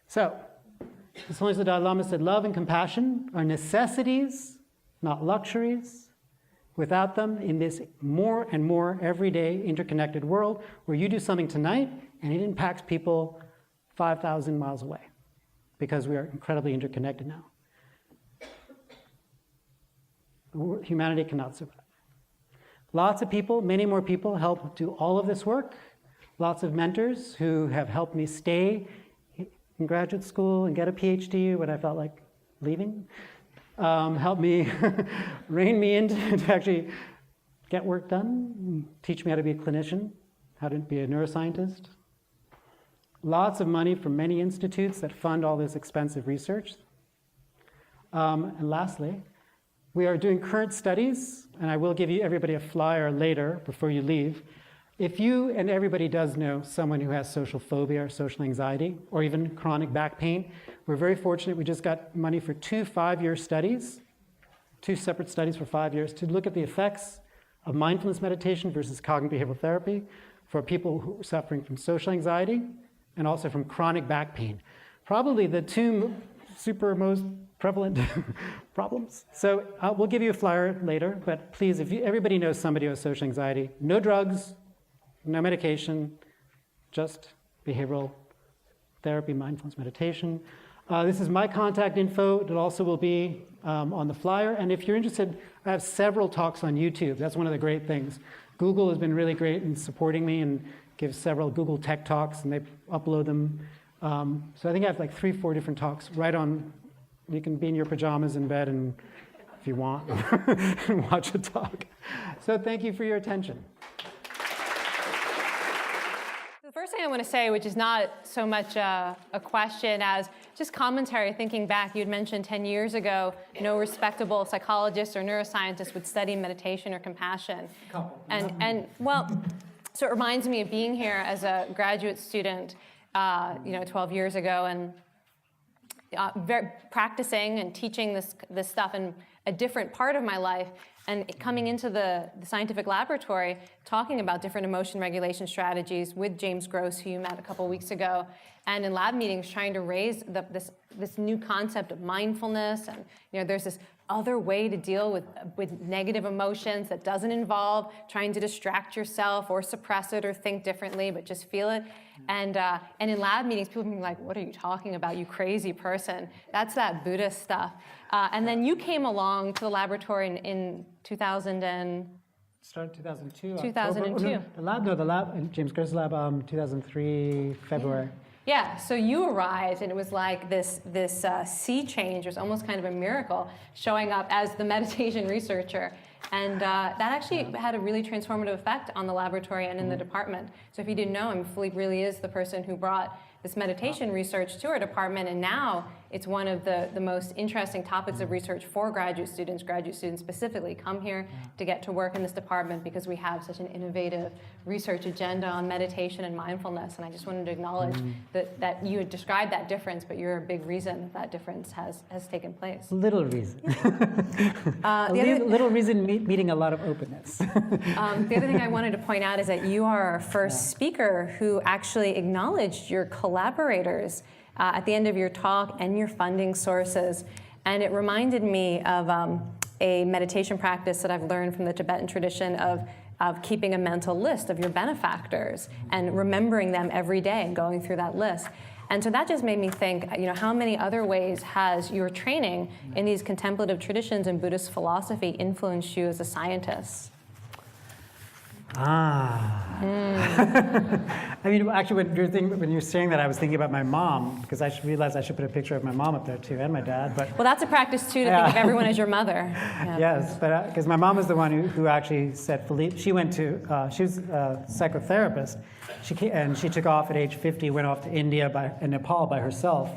So, as long as the Dalai Lama said, love and compassion are necessities, not luxuries. Without them, in this more and more everyday interconnected world, where you do something tonight and it impacts people 5,000 miles away, because we are incredibly interconnected now. Humanity cannot survive. Lots of people, many more people, help do all of this work. Lots of mentors who have helped me stay in graduate school and get a PhD when I felt like leaving. Helped me, rein me in to actually get work done, teach me how to be a clinician, how to be a neuroscientist. Lots of money from many institutes that fund all this expensive research. And lastly, we are doing current studies, and I will give you everybody a flyer later before you leave. If you, and everybody does know someone who has social phobia or social anxiety, or even chronic back pain, we're very fortunate. We just got money for 2 5-year studies, 2 separate studies for 5 years, to look at the effects of mindfulness meditation versus cognitive behavioral therapy for people who are suffering from social anxiety and also from chronic back pain. Probably the 2 most prevalent problems. So we'll give you a flyer later, but please, if everybody knows somebody who has social anxiety, no drugs, no medication, just behavioral therapy, mindfulness meditation. This is my contact info. It also will be on the flyer. And if you're interested, I have several talks on YouTube. That's one of the great things. Google has been really great in supporting me and gives several Google Tech Talks, and they upload them. So I think I have like 3, 4 different talks right on. You can be in your pajamas in bed, and if you want, and watch a talk. So thank you for your attention. The first thing I want to say, which is not so much a question as just commentary, thinking back, you had mentioned 10 years ago, no respectable psychologist or neuroscientist would study meditation or compassion. And well, so it reminds me of being here as a graduate student, 12 years ago, and practicing and teaching this stuff in a different part of my life, and coming into the scientific laboratory, talking about different emotion regulation strategies with James Gross, who you met a couple weeks ago, and in lab meetings trying to raise this new concept of mindfulness, and there's this other way to deal with negative emotions that doesn't involve trying to distract yourself or suppress it or think differently, but just feel it. And in lab meetings, people being like, "What are you talking about, you crazy person?" That's that Buddhist stuff. And then you came along to the laboratory in 2000 and... Started 2002. 2002. The lab, James Gross' lab, 2003, February. Yeah, so you arrived, and it was like this sea change. It was almost kind of a miracle, showing up as the meditation researcher. And that actually had a really transformative effect on the laboratory and in the department. So if you didn't know him, Philippe really is the person who brought this meditation research to our department, and now it's one of the most interesting topics of research for graduate students specifically come here to get to work in this department because we have such an innovative research agenda on meditation and mindfulness. And I just wanted to acknowledge that you had described that difference, but you're a big reason that difference has taken place. Little reason. Little reason meeting a lot of openness. The other thing I wanted to point out is that you are our first speaker who actually acknowledged your collaborators at the end of your talk and your funding sources. And it reminded me of a meditation practice that I've learned from the Tibetan tradition of keeping a mental list of your benefactors and remembering them every day and going through that list. And so that just made me think, how many other ways has your training in these contemplative traditions and Buddhist philosophy influenced you as a scientist? I mean, actually, when you're saying that, I was thinking about my mom, because I realized I should put a picture of my mom up there too, and my dad. But well, that's a practice too, to think of everyone as your mother. Yeah. Yes, but because my mom was the one who actually said, Philippe, she was a psychotherapist, she took off at age 50, went off to India and Nepal by herself,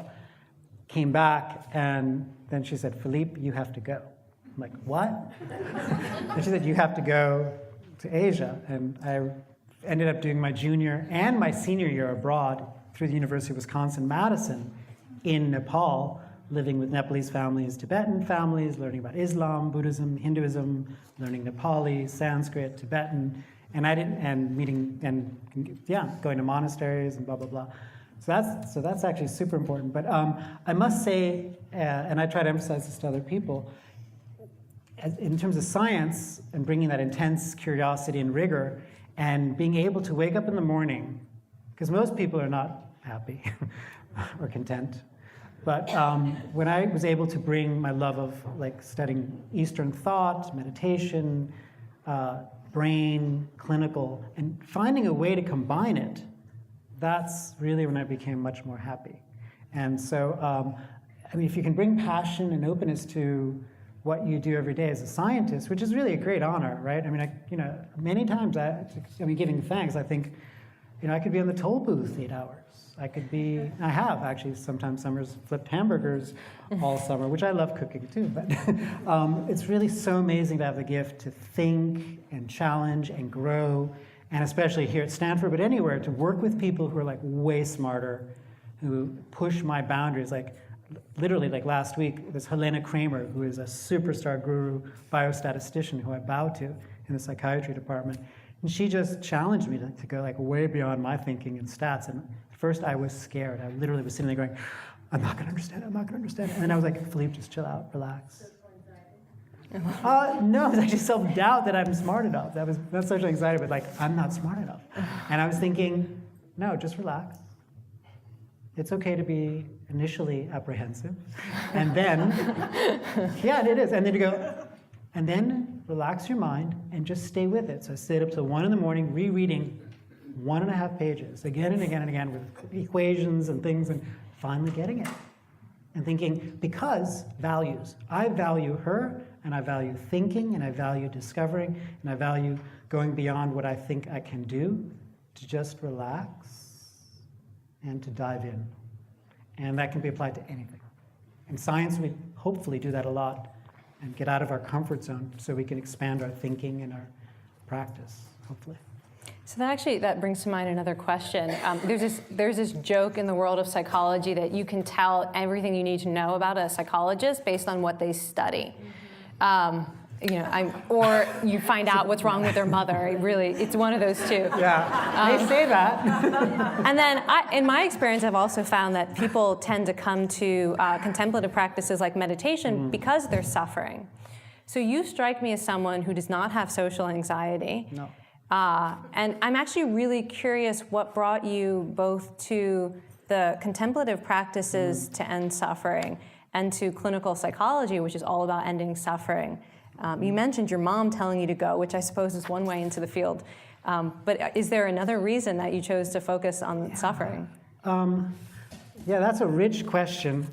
came back, and then she said, Philippe, you have to go. I'm like, what? And she said, you have to go to Asia, and I ended up doing my junior and my senior year abroad through the University of Wisconsin-Madison in Nepal, living with Nepalese families, Tibetan families, learning about Islam, Buddhism, Hinduism, learning Nepali, Sanskrit, Tibetan, going to monasteries and blah, blah, blah. So that's actually super important. But I must say, and I try to emphasize this to other people, in terms of science and bringing that intense curiosity and rigor and being able to wake up in the morning, because most people are not happy or content. But when I was able to bring my love of studying Eastern thought, meditation, brain, clinical, and finding a way to combine it, that's really when I became much more happy. And so, if you can bring passion and openness to what you do every day as a scientist, which is really a great honor, right? Many times, giving thanks, I think, I could be on the toll booth 8 hours. I have actually sometimes summers flipped hamburgers all summer, which I love cooking too, but it's really so amazing to have the gift to think and challenge and grow, and especially here at Stanford, but anywhere, to work with people who are way smarter, who push my boundaries. Literally, last week, this Helena Kramer, who is a superstar guru biostatistician who I bow to in the psychiatry department, and she just challenged me to go way beyond my thinking and stats. And at first, I was scared. I literally was sitting there going, "I'm not going to understand it. I'm not going to understand it." And then I was like, "Philippe, just chill out, relax." No, it was actually self-doubt that I'm smart enough. That's social anxiety, but I'm not smart enough. And I was thinking, no, just relax. It's okay to be initially apprehensive, and then, yeah, it is. And then you go, and then relax your mind and just stay with it. So I stayed up till 1 a.m, rereading 1.5 pages again and again and again with equations and things, and finally getting it. And thinking, because values. I value her, and I value thinking, and I value discovering, and I value going beyond what I think I can do, to just relax and to dive in. And that can be applied to anything. In science, we hopefully do that a lot and get out of our comfort zone so we can expand our thinking and our practice, hopefully. So that brings to mind another question. There's this joke in the world of psychology that you can tell everything you need to know about a psychologist based on what they study. Or you find out what's wrong with their mother. It's one of those two. Yeah, they say that. And then, in my experience, I've also found that people tend to come to contemplative practices like meditation because they're suffering. So you strike me as someone who does not have social anxiety. No. And I'm actually really curious what brought you both to the contemplative practices to end suffering and to clinical psychology, which is all about ending suffering. You mentioned your mom telling you to go, which I suppose is one way into the field. But is there another reason that you chose to focus on suffering? Yeah, that's a rich question.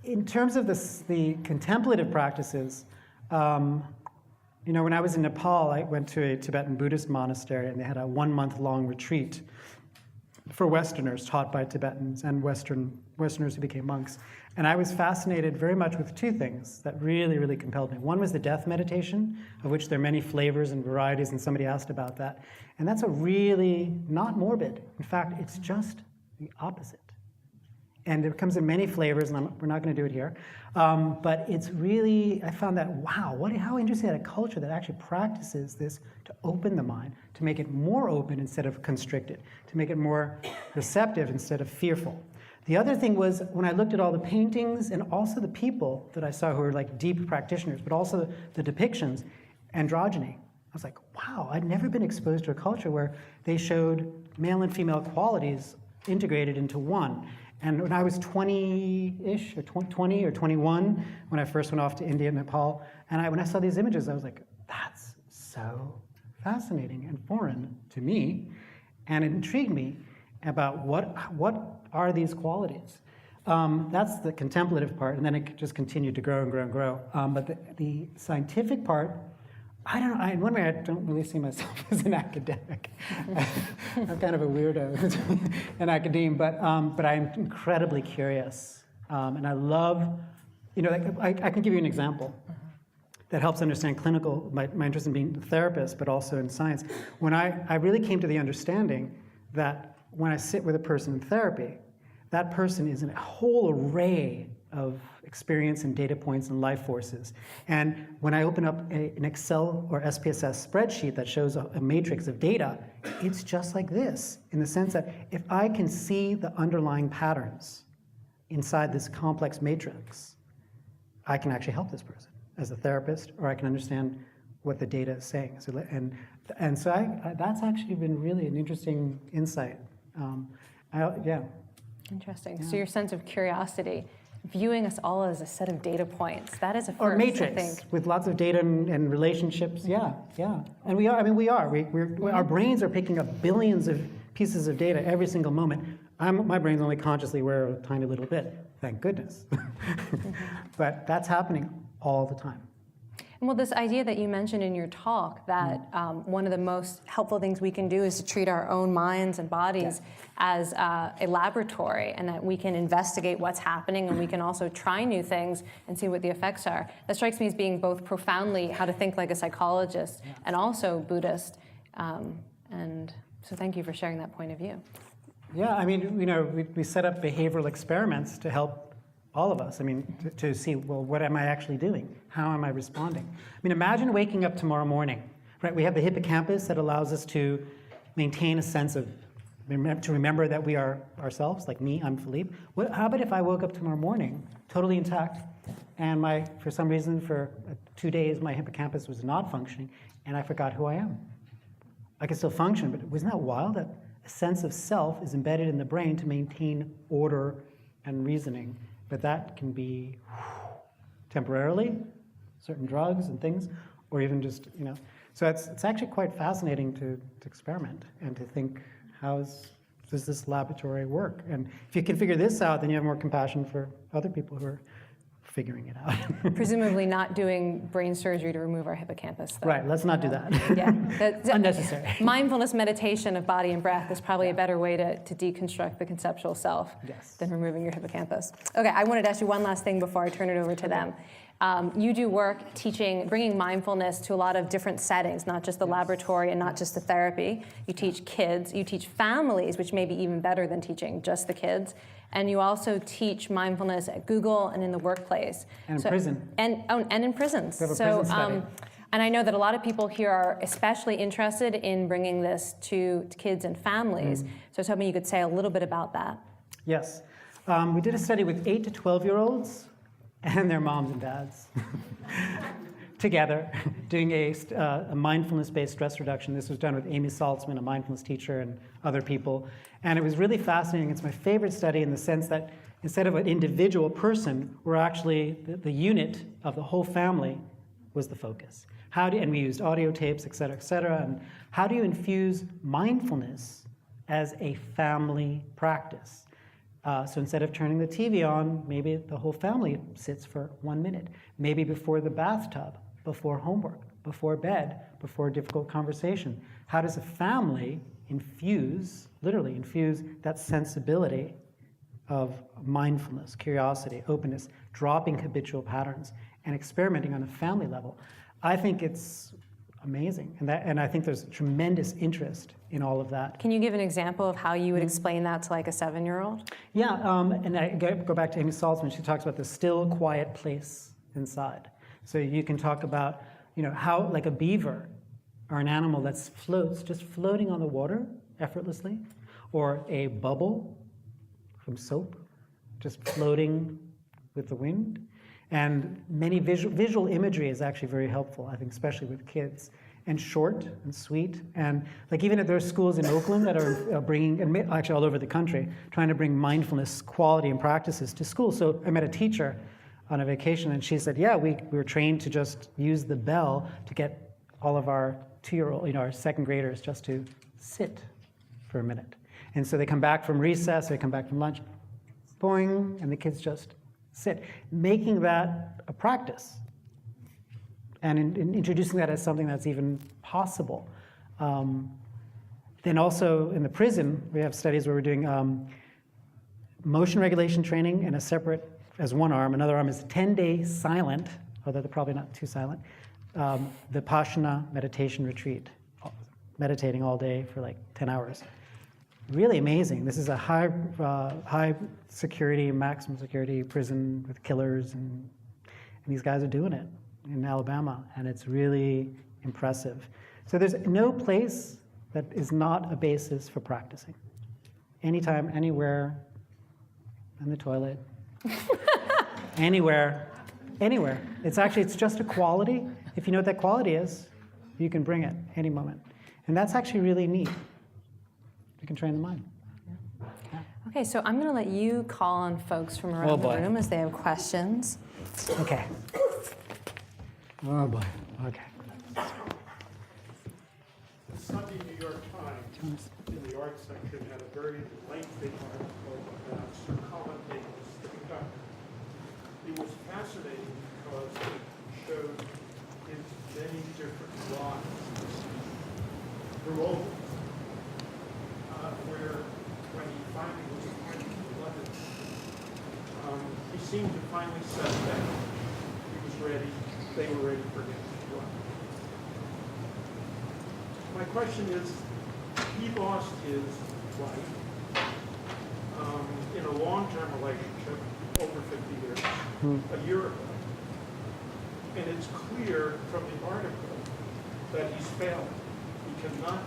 In terms of the contemplative practices, when I was in Nepal, I went to a Tibetan Buddhist monastery, and they had a 1-month-long retreat for Westerners taught by Tibetans and Westerners who became monks. And I was fascinated very much with two things that really, really compelled me. One was the death meditation, of which there are many flavors and varieties, and somebody asked about that. And that's a really not morbid. In fact, it's just the opposite. And it comes in many flavors, and we're not going to do it here. But it's really, I found that, wow, how interesting that a culture that actually practices this to open the mind, to make it more open instead of constricted, to make it more receptive instead of fearful. The other thing was, when I looked at all the paintings and also the people that I saw who were deep practitioners, but also the depictions, androgyny. was like, wow, I'd never been exposed to a culture where they showed male and female qualities integrated into one. And when I was 20-ish, or 20 or 21, when I first went off to India and Nepal, and when I saw these images, I was like, that's so fascinating and foreign to me. And it intrigued me about what are these qualities. That's the contemplative part, and then it just continued to grow and grow and grow. But the scientific part, I don't know. In one way, I don't really see myself as an academic. I'm kind of a weirdo, an academe, but I'm incredibly curious, and I love, I can give you an example that helps understand clinical, my interest in being a therapist, but also in science. When I really came to the understanding that when I sit with a person in therapy, that person is in a whole array of experience and data points and life forces. And when I open up an Excel or SPSS spreadsheet that shows a matrix of data, it's just like this, in the sense that if I can see the underlying patterns inside this complex matrix, I can actually help this person as a therapist, or I can understand what the data is saying. So, and so that's actually been really an interesting insight. Yeah. Interesting. Yeah. So your sense of curiosity, viewing us all as a set of data points, that is a first, or matrix, I think. With lots of data and relationships. Yeah. And we are. Our brains are picking up billions of pieces of data every single moment. My brain's only consciously aware of a tiny little bit, thank goodness. But that's happening all the time. And well, this idea that you mentioned in your talk that one of the most helpful things we can do is to treat our own minds and bodies as a laboratory, and that we can investigate what's happening, and we can also try new things and see what the effects are. That strikes me as being both profoundly how to think like a psychologist and also Buddhist. And so thank you for sharing that point of view. Yeah, I mean, we set up behavioral experiments to help all of us, to see, well, what am I actually doing? How am I responding? Imagine waking up tomorrow morning, right? We have the hippocampus that allows us to maintain a sense of, to remember that we are ourselves, like me, I'm Philippe. How about if I woke up tomorrow morning, totally intact, and for some reason, for 2 days, my hippocampus was not functioning, and I forgot who I am? I can still function, but wasn't that wild that a sense of self is embedded in the brain to maintain order and reasoning? But that can be temporarily, certain drugs and things, or even just, So it's actually quite fascinating to experiment and to think, does this laboratory work? And if you can figure this out, then you have more compassion for other people who are figuring it out. Presumably not doing brain surgery to remove our hippocampus, though. Right, let's not do that. Yeah. It's unnecessary. Mindfulness meditation of body and breath is probably a better way to deconstruct the conceptual self than removing your hippocampus. Okay, I wanted to ask you one last thing before I turn it over to them. You do work bringing mindfulness to a lot of different settings, not just the laboratory and not just the therapy. You teach kids, you teach families, which may be even better than teaching just the kids. And you also teach mindfulness at Google and in the workplace. And in prison. And in prisons. We have a prison study. And I know that a lot of people here are especially interested in bringing this to kids and families. So I was hoping you could say a little bit about that. Yes. We did a study with 8 to 12-year-olds and their moms and dads together, doing a mindfulness-based stress reduction. This was done with Amy Saltzman, a mindfulness teacher, and other people. And it was really fascinating. It's my favorite study in the sense that instead of an individual person, we're actually, the unit of the whole family was the focus. And we used audio tapes, et cetera, and how do you infuse mindfulness as a family practice? So instead of turning the TV on, maybe the whole family sits for 1 minute. Maybe before the bathtub, before homework, before bed, before a difficult conversation. How does a family literally infuse that sensibility of mindfulness, curiosity, openness, dropping habitual patterns, and experimenting on a family level? I think it's amazing, and I think there's tremendous interest in all of that. Can you give an example of how you would explain that to like a 7-year-old? Yeah, and I go back to Amy Saltzman. She talks about the still, quiet place inside. So you can talk about, how like a beaver or an animal that floats, just floating on the water effortlessly, or a bubble from soap, just floating with the wind. And many visual imagery is actually very helpful, I think, especially with kids. and short and sweet. And like even at those schools in Oakland that are bringing, and actually all over the country, trying to bring mindfulness quality and practices to school. So I met a teacher on a vacation, and she said, yeah, we were trained to just use the bell to get all of our 2-year-old, our second graders just to sit for a minute. And so they come back from recess, they come back from lunch, boing, and the kids just sit. Making that a practice and in introducing that as something that's even possible. Then also in the prison, we have studies where we're doing motion regulation training in a separate, as one arm. Another arm is 10-day silent, although they're probably not too silent, the Vipassana meditation retreat, meditating all day for like 10 hours. Really amazing. This is a high security, maximum security prison with killers, and these guys are doing it in Alabama, and it's really impressive. So there's no place that is not a basis for practicing. Anytime, anywhere, in the toilet, anywhere. It's just a quality. If you know what that quality is, you can bring it any moment. And that's actually really neat. You can train the mind. Yeah. Okay, so I'm going to let you call on folks from around the room as they have questions. Okay. Oh boy. Okay. The Sunday New York Times, in the art section, had a very lengthy article about Sir Colin Davis, the conductor. It was fascinating because it showed his many different lives through all of them, where when he finally was appointed to London, he seemed to finally settle down. He was ready. They were ready for him to run. My question is, he lost his wife in a long-term relationship, over 50 years, a year ago. And it's clear from the article that he's failed. He cannot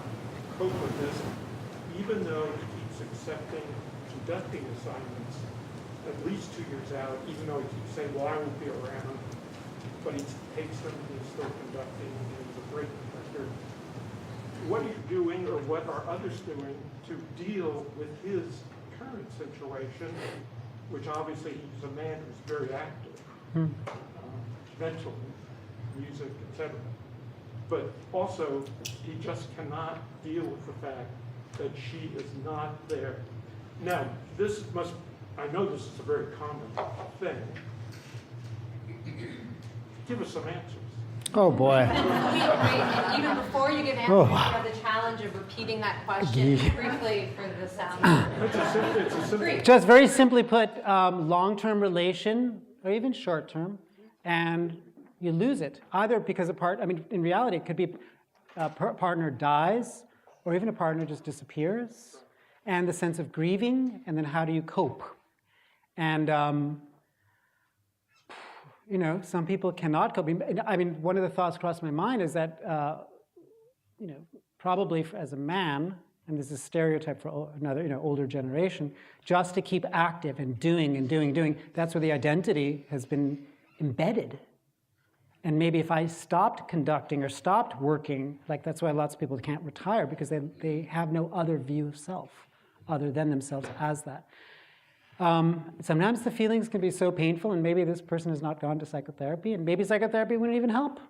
cope with this, even though he keeps accepting conducting assignments at least 2 years out, even though he keeps saying, well, I won't be around. But he takes them and he's still conducting, and he's a great conductor. What are you doing, or what are others doing, to deal with his current situation, which obviously he's a man who's very active, mentally, music, etc. But also, he just cannot deal with the fact that she is not there. Now, I know this is a very common thing. Give us some answers. Oh boy. Even before you give answers, you have the challenge of repeating that question briefly for the sound. It's a simple. Just very simply put, long-term relation, or even short-term, and you lose it. Either because in reality, it could be a partner dies, or even a partner just disappears, and the sense of grieving, and then how do you cope? And some people cannot cope. I mean, one of the thoughts crossed my mind is that, probably as a man, and this is a stereotype for another, older generation, just to keep active and doing, that's where the identity has been embedded. And maybe if I stopped conducting or stopped working, like that's why lots of people can't retire, because they have no other view of self other than themselves as that. Sometimes the feelings can be so painful, and maybe this person has not gone to psychotherapy, and maybe psychotherapy wouldn't even help.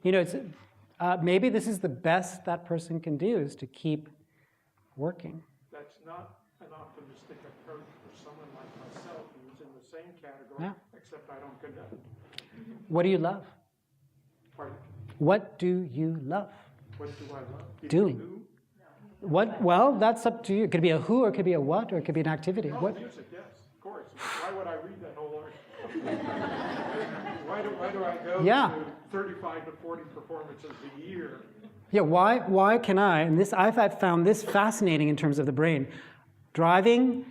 Maybe this is the best that person can do, is to keep working. That's not an optimistic approach for someone like myself who's in the same category, except I don't conduct. What do you love? Pardon? What do you love? What do I love? Doing. Who? What? Well, that's up to you. It could be a who, or it could be a what, or it could be an activity. Oh, what? Music, yes, of course. Why would I read that whole article? why do I go to 35 to 40 performances a year? Yeah, why can I? And I've found this fascinating in terms of the brain. Driving,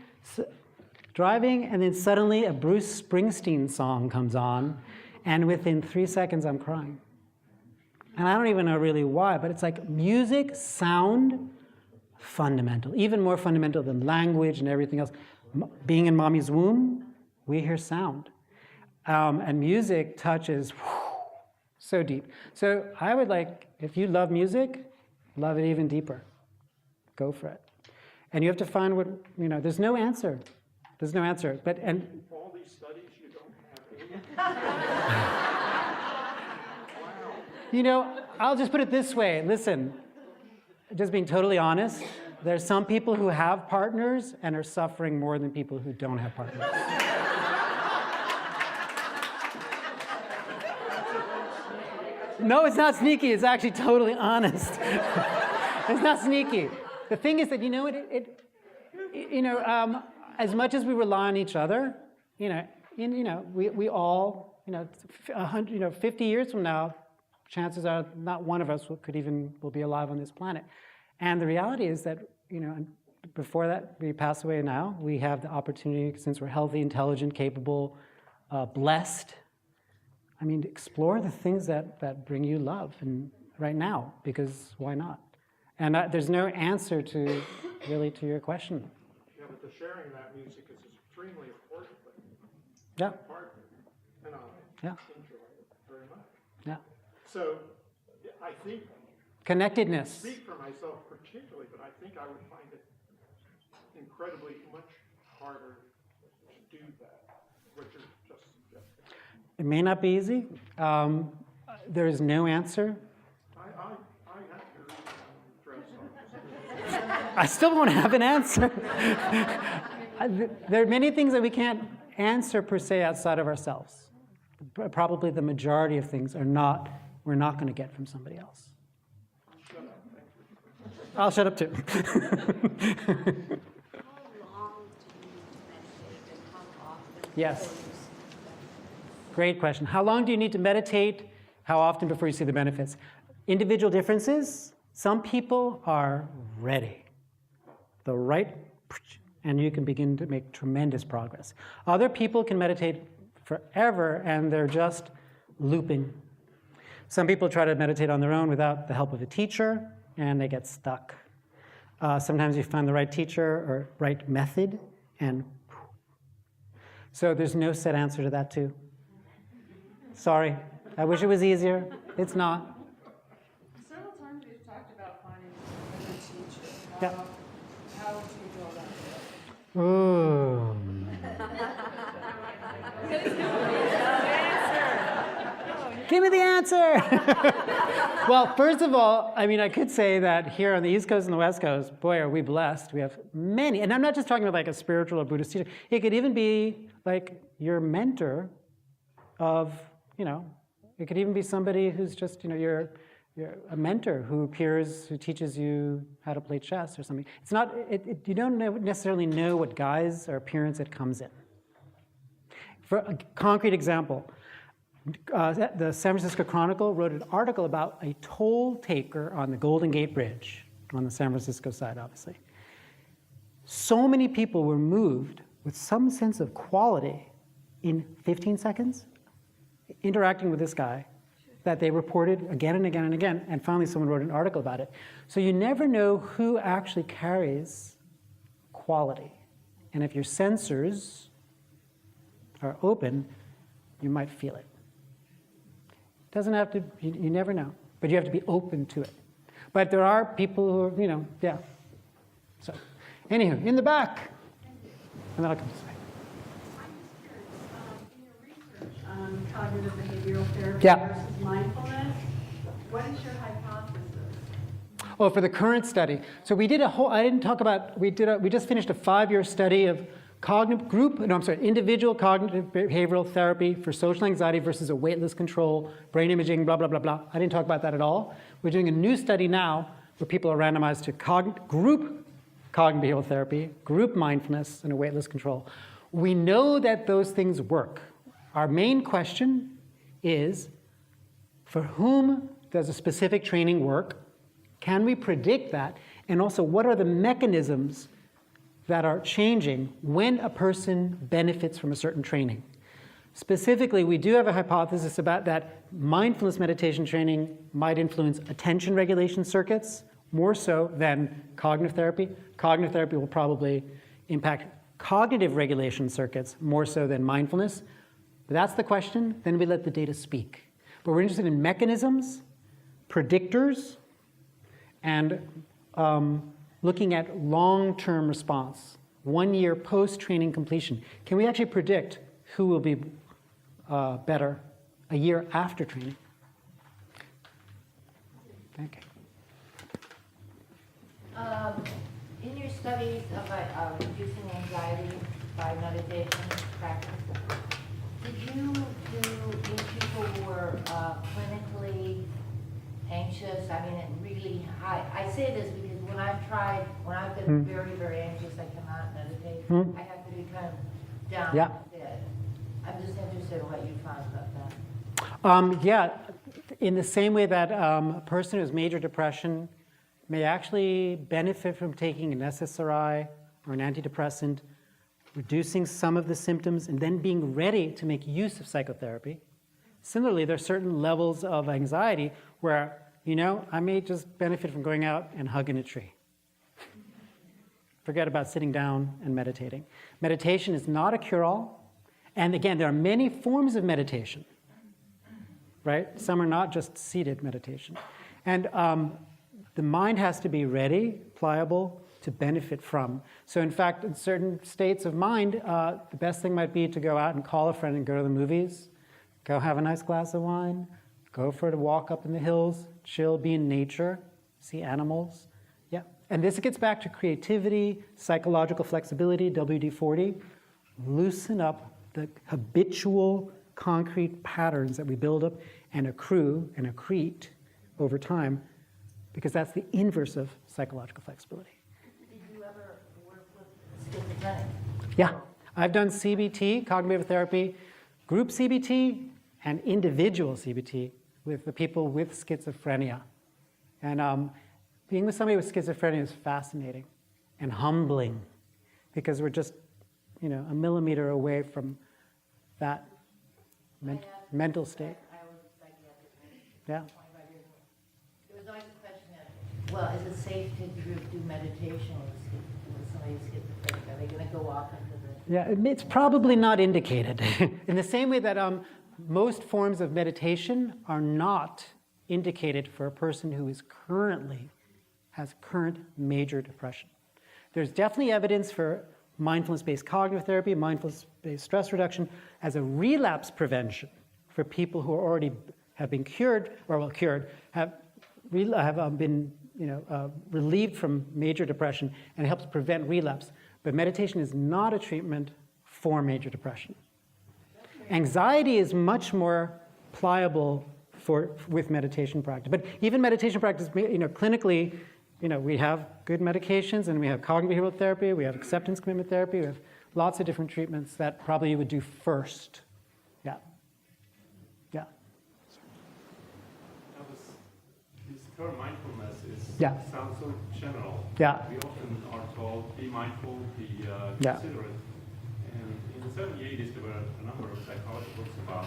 and then suddenly a Bruce Springsteen song comes on, and within 3 seconds I'm crying. And I don't even know really why, but it's like music, sound, fundamental, even more fundamental than language and everything else. Being in mommy's womb, we hear sound. And music touches So deep. So I would like, if you love music, love it even deeper. Go for it. And you have to find what, there's no answer. There's no answer. And all these studies, you don't have any? I'll just put it this way. Listen, just being totally honest, there's some people who have partners and are suffering more than people who don't have partners. No, it's not sneaky. It's actually totally honest. It's not sneaky. The thing is that, as much as we rely on each other, we all, 50 years from now, chances are not one of us will be alive on this planet. And the reality is that, before that we pass away now, we have the opportunity, since we're healthy, intelligent, capable, blessed, explore the things that bring you love and right now, because why not? And there's no answer to your question. Yeah, but the sharing of that music is extremely important. Yeah. Partner and I Yeah. enjoy it very much. Yeah. So I think, Connectedness. speak for myself particularly, but I think I would find it incredibly much harder to do that, what you're just suggesting. It may not be easy. There is no answer. I have your dress on. I still won't have an answer. There are many things that we can't answer per se outside of ourselves. Probably the majority of things we're not going to get from somebody else. I'll shut up too. How long do you need to meditate and how often? Yes. Great question. How long do you need to meditate? How often before you see the benefits? Individual differences. Some people are ready. The right, and you can begin to make tremendous progress. Other people can meditate forever and they're just looping. Some people try to meditate on their own without the help of a teacher and they get stuck. Sometimes you find the right teacher or right method and so there's no set answer to that too. Sorry, I wish it was easier. It's not. Several times we've talked about finding a good teacher. Yeah. How would you go about that? Ooh. Give me the answer. Well, first of all, I could say that here on the East Coast and the West Coast, boy, are we blessed. We have many, and I'm not just talking about like a spiritual or Buddhist teacher. It could even be like your mentor of, it could even be somebody who's just, you're a mentor who teaches you how to play chess or something. It's not, you don't necessarily know what guise or appearance it comes in. For a concrete example, the San Francisco Chronicle wrote an article about a toll taker on the Golden Gate Bridge, on the San Francisco side, obviously. So many people were moved with some sense of quality in 15 seconds, interacting with this guy, that they reported again and again and again, and finally someone wrote an article about it. So you never know who actually carries quality. And if your sensors are open, you might feel it. Doesn't have to, you never know, but you have to be open to it. But there are people who are, yeah. So, anywho, in the back. And then I'll come this way. I'm just curious, in your research on cognitive behavioral therapy Yeah. versus mindfulness, what is your hypothesis? Oh, for the current study. So we did I didn't talk about, we just finished a 5-year study of individual cognitive behavioral therapy for social anxiety versus a weightless control, brain imaging, blah, blah, blah, blah. I didn't talk about that at all. We're doing a new study now where people are randomized to group cognitive behavioral therapy, group mindfulness, and a weightless control. We know that those things work. Our main question is, for whom does a specific training work? Can we predict that? And also, what are the mechanisms that are changing when a person benefits from a certain training? Specifically, we do have a hypothesis about that mindfulness meditation training might influence attention regulation circuits more so than cognitive therapy. Cognitive therapy will probably impact cognitive regulation circuits more so than mindfulness. But that's the question. Then we let the data speak. But we're interested in mechanisms, predictors, and looking at long-term response, 1 year post-training completion. Can we actually predict who will be better a year after training? Okay. In your studies about reducing anxiety by meditation practice, did you do in people who were clinically anxious? I mean, it really, I say this because when I've been very, very anxious, I cannot meditate. I have to be kind of down Yeah. in bed. I'm just interested in what you found about that. Yeah, in the same way that a person who has major depression may actually benefit from taking an SSRI or an antidepressant, reducing some of the symptoms, and then being ready to make use of psychotherapy. Similarly, there are certain levels of anxiety where, I may just benefit from going out and hugging a tree. Forget about sitting down and meditating. Meditation is not a cure-all. And again, there are many forms of meditation, right? Some are not just seated meditation. And the mind has to be ready, pliable, to benefit from. So in fact, in certain states of mind, the best thing might be to go out and call a friend and go to the movies, go have a nice glass of wine, go for a walk up in the hills, chill, be in nature, see animals. Yeah. And this gets back to creativity, psychological flexibility, WD-40. Loosen up the habitual concrete patterns that we build up and accrue and accrete over time, because that's the inverse of psychological flexibility. Did you ever work with schizophrenic? Yeah, I've done CBT, cognitive therapy, group CBT, and individual CBT with the people with schizophrenia. And being with somebody with schizophrenia is fascinating and humbling, because we're just, a millimeter away from that mental state. I was a psychiatric Yeah. 25 years ago. There was always a question of, well, is it safe to do meditation with somebody who's schizophrenic? Are they going to go off into the... Yeah, it's probably not indicated. In the same way that most forms of meditation are not indicated for a person who is has current major depression. There's definitely evidence for mindfulness-based cognitive therapy, mindfulness-based stress reduction as a relapse prevention for people who already have been cured, have been relieved from major depression, and it helps prevent relapse. But meditation is not a treatment for major depression. Anxiety is much more pliable with meditation practice. But even meditation practice, clinically, we have good medications, and we have cognitive behavioral therapy, we have acceptance commitment therapy, we have lots of different treatments that probably you would do first. Yeah. Yeah. Now this term mindfulness sounds so general. Yeah. We often are told, be mindful, be Yeah. considerate. And in the 70s, there were a number of psychology books about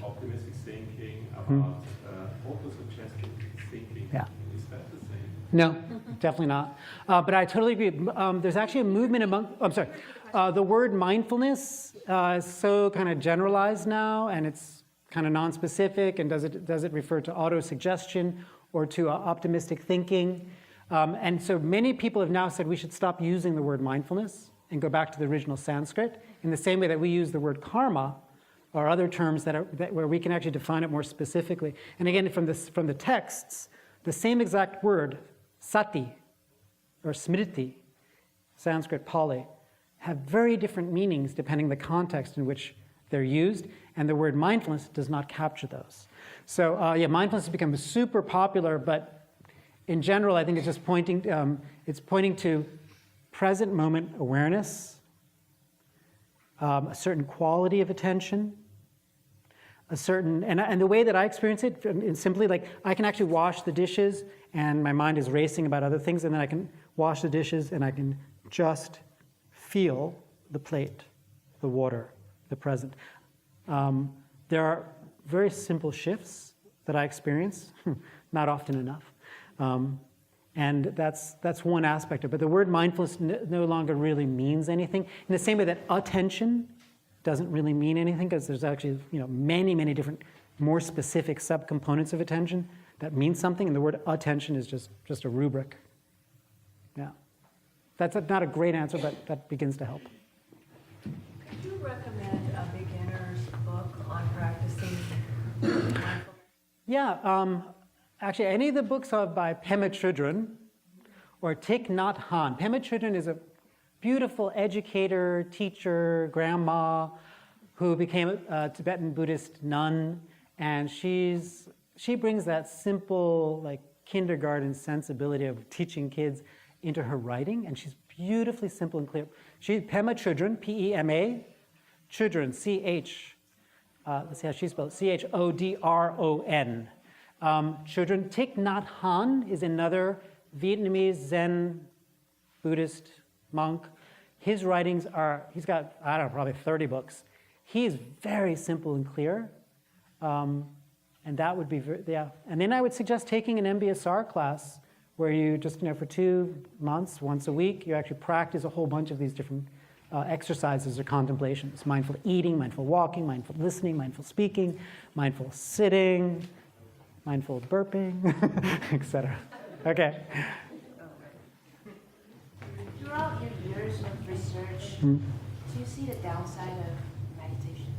optimistic thinking, about auto-suggestive thinking. Yeah. Is that the same? No, definitely not. But I totally agree. There's actually a movement the word mindfulness is so kind of generalized now, and it's kind of non-specific, and does it refer to auto-suggestion or to optimistic thinking? And so many people have now said we should stop using the word mindfulness and go back to the original Sanskrit, in the same way that we use the word karma or other terms where we can actually define it more specifically. And again, from the texts, the same exact word, sati or smriti, Sanskrit, Pali, have very different meanings depending on the context in which they're used, and the word mindfulness does not capture those. So mindfulness has become super popular, but in general, I think it's just pointing to present moment awareness, a certain quality of attention, and the way that I experience it is simply like I can actually wash the dishes and my mind is racing about other things, and then I can wash the dishes and I can just feel the plate, the water, the present. There are very simple shifts that I experience, not often enough. And that's one aspect of it. But the word mindfulness no longer really means anything. In the same way that attention doesn't really mean anything, because there's actually many, many different more specific subcomponents of attention that mean something, and the word attention is just a rubric. Yeah. That's not a great answer, but that begins to help. Could you recommend a beginner's book on practicing mindfulness? Yeah, actually, any of the books are by Pema Chodron or Thich Nhat Hanh. Pema Chodron is a beautiful educator, teacher, grandma who became a Tibetan Buddhist nun, and she brings that simple, like kindergarten sensibility of teaching kids into her writing, and she's beautifully simple and clear. Pema Chodron, P-E-M-A, Chodron, C-H, let's see how she spells it, C-H-O-D-R-O-N. Chodron. Thich Nhat Hanh is another Vietnamese Zen Buddhist monk. His writings he's got, I don't know, probably 30 books. He's very simple and clear. And that would be, yeah. And then I would suggest taking an MBSR class where you just, for 2 months, once a week, you actually practice a whole bunch of these different exercises or contemplations. Mindful eating, mindful walking, mindful listening, mindful speaking, mindful sitting, mindful burping, etc. Okay. Throughout your years of research, do you see the downside of meditation?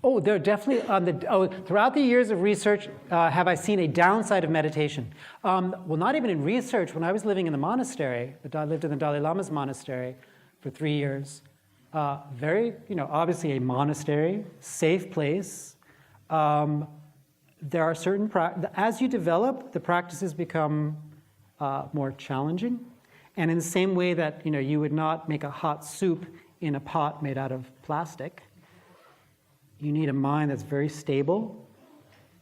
Oh, they're definitely throughout the years of research, have I seen a downside of meditation? Well, not even in research. When I was living in the monastery, I lived in the Dalai Lama's monastery for 3 years. Very, obviously a monastery, safe place. There are certain, as you develop, the practices become more challenging. And in the same way that, you would not make a hot soup in a pot made out of plastic, you need a mind that's very stable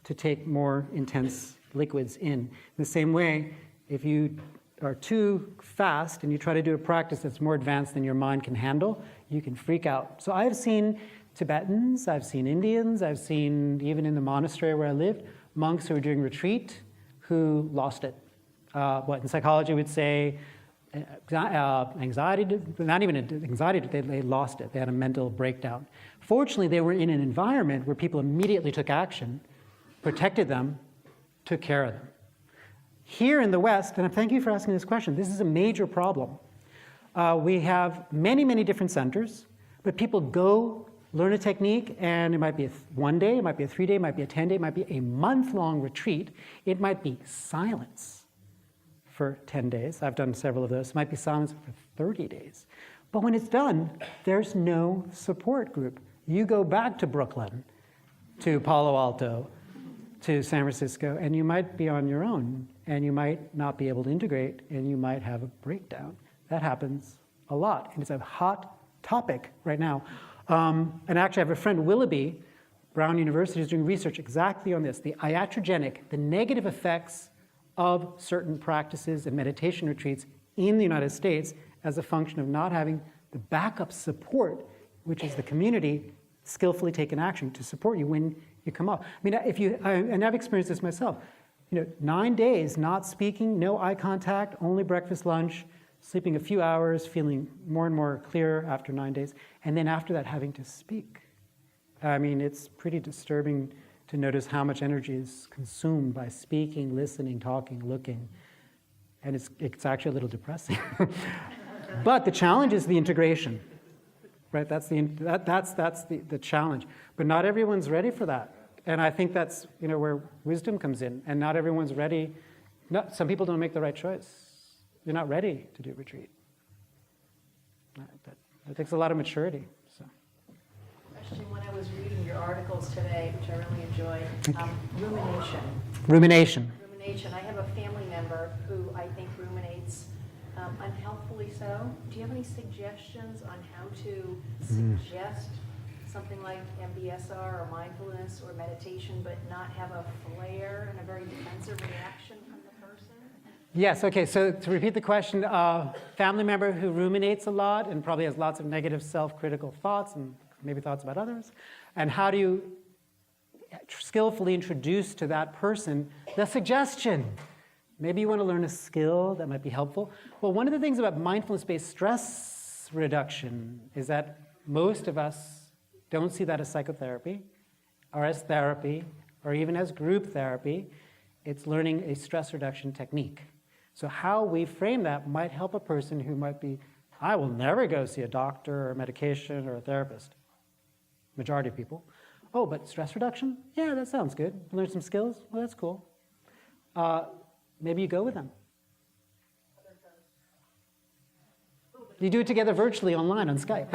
to take more intense liquids in. In the same way, if you are too fast and you try to do a practice that's more advanced than your mind can handle, you can freak out. So I've seen Tibetans, I've seen Indians, I've seen, even in the monastery where I lived, monks who were doing retreat who lost it. What in psychology we'd say, anxiety, not even anxiety, they lost it. They had a mental breakdown. Fortunately, they were in an environment where people immediately took action, protected them, took care of them. Here in the West, and thank you for asking this question, this is a major problem. We have many, many different centers, but people go learn a technique, and it might be one day, it might be a 3-day, it might be a 10-day, it might be a month-long retreat. It might be silence for 10 days. I've done several of those. It might be silence for 30 days. But when it's done, there's no support group. You go back to Brooklyn, to Palo Alto, to San Francisco, and you might be on your own, and you might not be able to integrate, and you might have a breakdown. That happens a lot, and it's a hot topic right now. And actually, I have a friend, Willoughby, Brown University, is doing research exactly on this, the iatrogenic, the negative effects of certain practices and meditation retreats in the United States as a function of not having the backup support, which is the community skillfully taking action to support you when you come up. I mean, and I've experienced this myself. 9 days not speaking, no eye contact, only breakfast, lunch, sleeping a few hours, feeling more and more clear after 9 days, and then after that having to speak. I mean, it's pretty disturbing to notice how much energy is consumed by speaking, listening, talking, looking, and it's actually a little depressing. But the challenge is the integration, right? That's the challenge. But not everyone's ready for that, and I think that's where wisdom comes in. And not everyone's ready. Some people don't make the right choice. You're not ready to do retreat. That takes a lot of maturity. So. Question: when I was reading your articles today, which I really enjoyed, rumination. Rumination. I have a family member who I think ruminates unhealthfully so. Do you have any suggestions on how to suggest something like MBSR or mindfulness or meditation, but not have a flare and a very defensive reaction from the person? Yes, okay, so to repeat the question, family member who ruminates a lot and probably has lots of negative self-critical thoughts and maybe thoughts about others, and how do you skillfully introduce to that person the suggestion? Maybe you want to learn a skill that might be helpful. Well, one of the things about mindfulness-based stress reduction is that most of us don't see that as psychotherapy. or as therapy, or even as group therapy, it's learning a stress reduction technique. So how we frame that might help a person who might be, I will never go see a doctor or medication or a therapist. Majority of people. Oh, but stress reduction? Yeah, that sounds good. Learn some skills? Well, that's cool. Maybe you go with them. You do it together virtually online on Skype.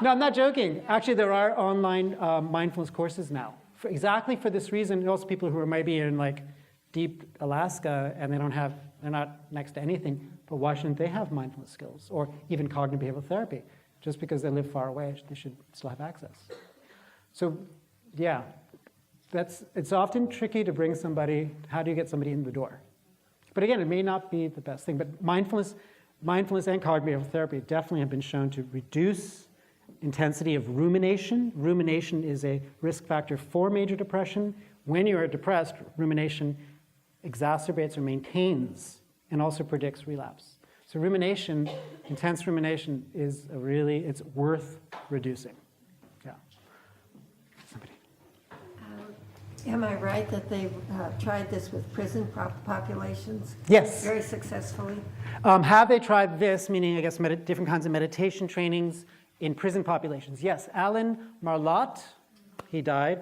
No, I'm not joking. Actually, there are online mindfulness courses now. Exactly for this reason, and also people who are maybe in like deep Alaska and they're not next to anything, but why shouldn't they have mindfulness skills or even cognitive behavioral therapy? Just because they live far away, they should still have access. So yeah, it's often tricky to bring somebody, how do you get somebody in the door? But again, it may not be the best thing, but mindfulness and cognitive behavioral therapy definitely have been shown to reduce intensity of rumination. Rumination is a risk factor for major depression. When you are depressed, rumination exacerbates or maintains and also predicts relapse. So rumination, intense rumination is it's worth reducing. Yeah. Somebody. Am I right that they've tried this with prison populations? Yes. Very successfully? Have they tried this, meaning I guess different kinds of meditation trainings in prison populations? Yes. Alan Marlott, he died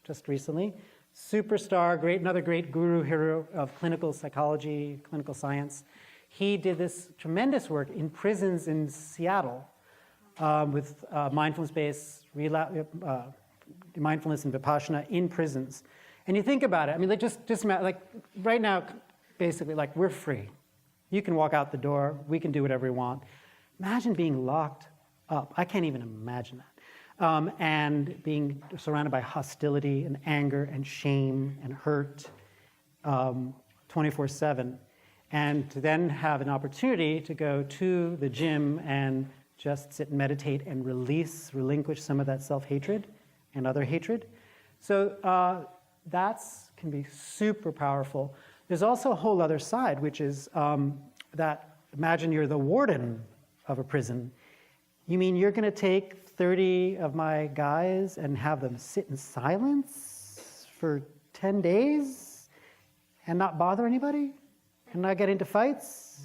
just recently. Superstar, another great guru hero of clinical psychology, clinical science. He did this tremendous work in prisons in Seattle with mindfulness-based mindfulness and vipassana in prisons. And you think about it, I mean, just like right now, basically, like we're free. You can walk out the door, we can do whatever we want. Imagine being locked up. I can't even imagine that. And being surrounded by hostility and anger and shame and hurt 24/7. And to then have an opportunity to go to the gym and just sit and meditate and relinquish some of that self-hatred and other hatred. So that can be super powerful. There's also a whole other side, which is that imagine you're the warden of a prison. You mean you're going to take 30 of my guys and have them sit in silence for 10 days and not bother anybody and not get into fights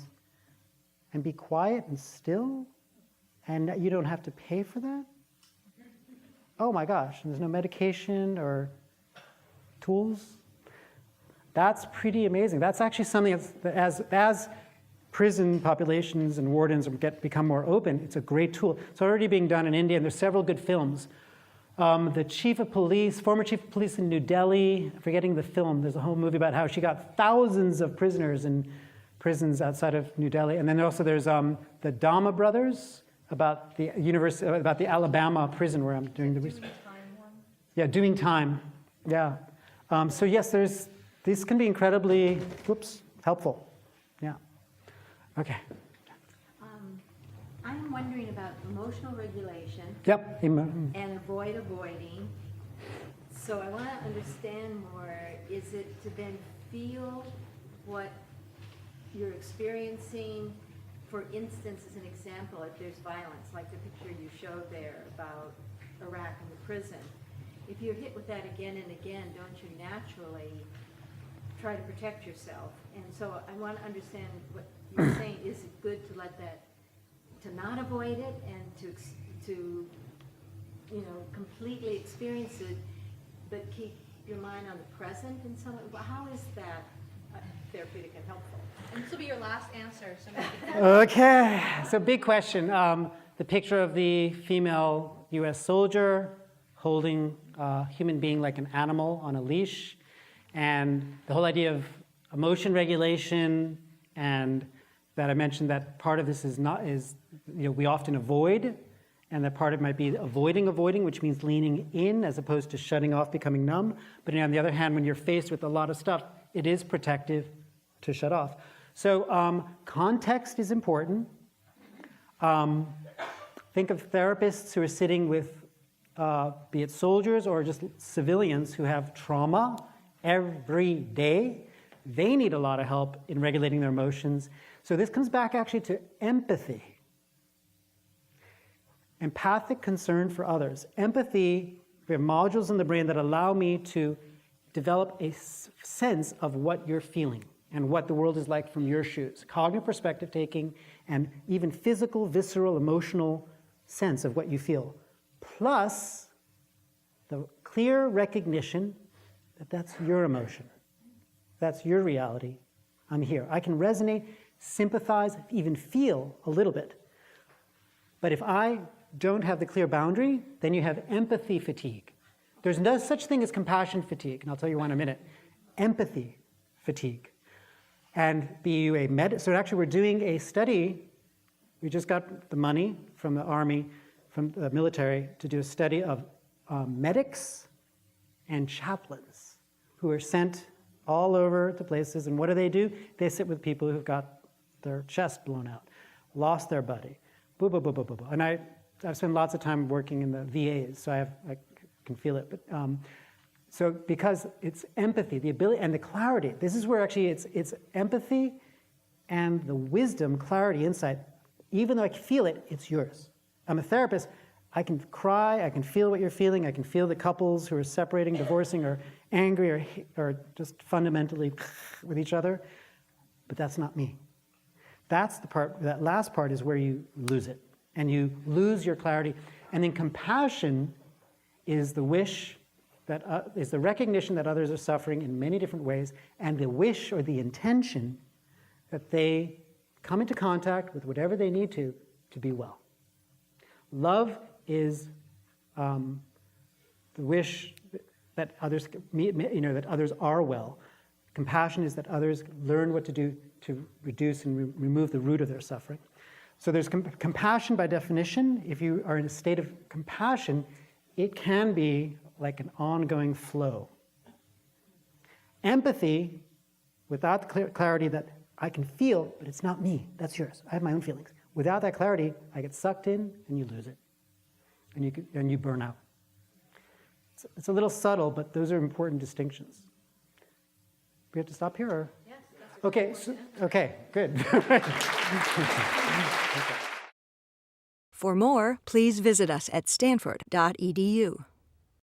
and be quiet and still and you don't have to pay for that? Oh my gosh, there's no medication or tools? That's pretty amazing. That's actually something that as prison populations and wardens become more open, it's a great tool. It's already being done in India, and there's several good films. The chief of police, former chief of police in New Delhi, forgetting the film, there's a whole movie about how she got thousands of prisoners in prisons outside of New Delhi. And then also there's the Dhamma brothers about the about the Alabama prison where I'm doing the research. Yeah, doing time. Yeah. So yes, these can be incredibly, helpful. Yeah. Okay. I'm wondering about emotional regulation. Yep. And avoiding. So I want to understand more. Is it to then feel what you're experiencing? For instance, as an example, if there's violence, like the picture you showed there about Iraq and the prison, if you're hit with that again and again, don't you naturally try to protect yourself? And so I want to understand what you're saying. Is it good to let that, to not avoid it and to completely experience it, but keep your mind on the present in some way? How is that therapeutic and helpful? And this will be your last answer. So Okay, so big question. The picture of the female US soldier holding a human being like an animal on a leash, and the whole idea of emotion regulation, and that I mentioned that part of this is we often avoid, and that part of it might be avoiding, which means leaning in as opposed to shutting off, becoming numb. But on the other hand, when you're faced with a lot of stuff, it is protective to shut off. So context is important. Think of therapists who are sitting with, be it soldiers or just civilians who have trauma every day. They need a lot of help in regulating their emotions. So this comes back actually to empathy. Empathic concern for others. Empathy We have modules in the brain that allow me to develop a sense of what you're feeling and what the world is like from your shoes. Cognitive perspective taking and even physical, visceral, emotional sense of what you feel. Plus the clear recognition that that's your emotion. That's your reality. I'm here. I can resonate, sympathize, even feel a little bit. But if I don't have the clear boundary, then you have empathy fatigue. There's no such thing as compassion fatigue, and I'll tell you why in a minute. Empathy fatigue. And so actually we're doing a study. We just got the money from the Army, from the military, to do a study of medics and chaplains who are sent all over the places. And what do? They sit with people who've got their chest blown out, lost their buddy, boo, boo, boo, boo, boo, boo. And I've spent lots of time working in the VAs, so I can feel it. But so because it's empathy, the ability and the clarity. This is where actually it's empathy and the wisdom, clarity, insight. Even though I can feel it, it's yours. I'm a therapist. I can cry. I can feel what you're feeling. I can feel the couples who are separating, divorcing, or angry, or just fundamentally with each other. But that's not me. That's the part. That last part is where you lose it, and you lose your clarity. And then compassion is the wish that is the recognition that others are suffering in many different ways, and the wish or the intention that they come into contact with whatever they need to be well. Love is the wish that others, that others are well. Compassion is that others learn what to do to reduce and remove the root of their suffering. So there's compassion by definition. If you are in a state of compassion, it can be like an ongoing flow. Empathy, without the clarity that I can feel, but it's not me, that's yours. I have my own feelings. Without that clarity, I get sucked in and you lose it. And you burn out. It's a little subtle, but those are important distinctions. We have to stop here? Or? Yes. Okay, okay, good. For more, please visit us at stanford.edu.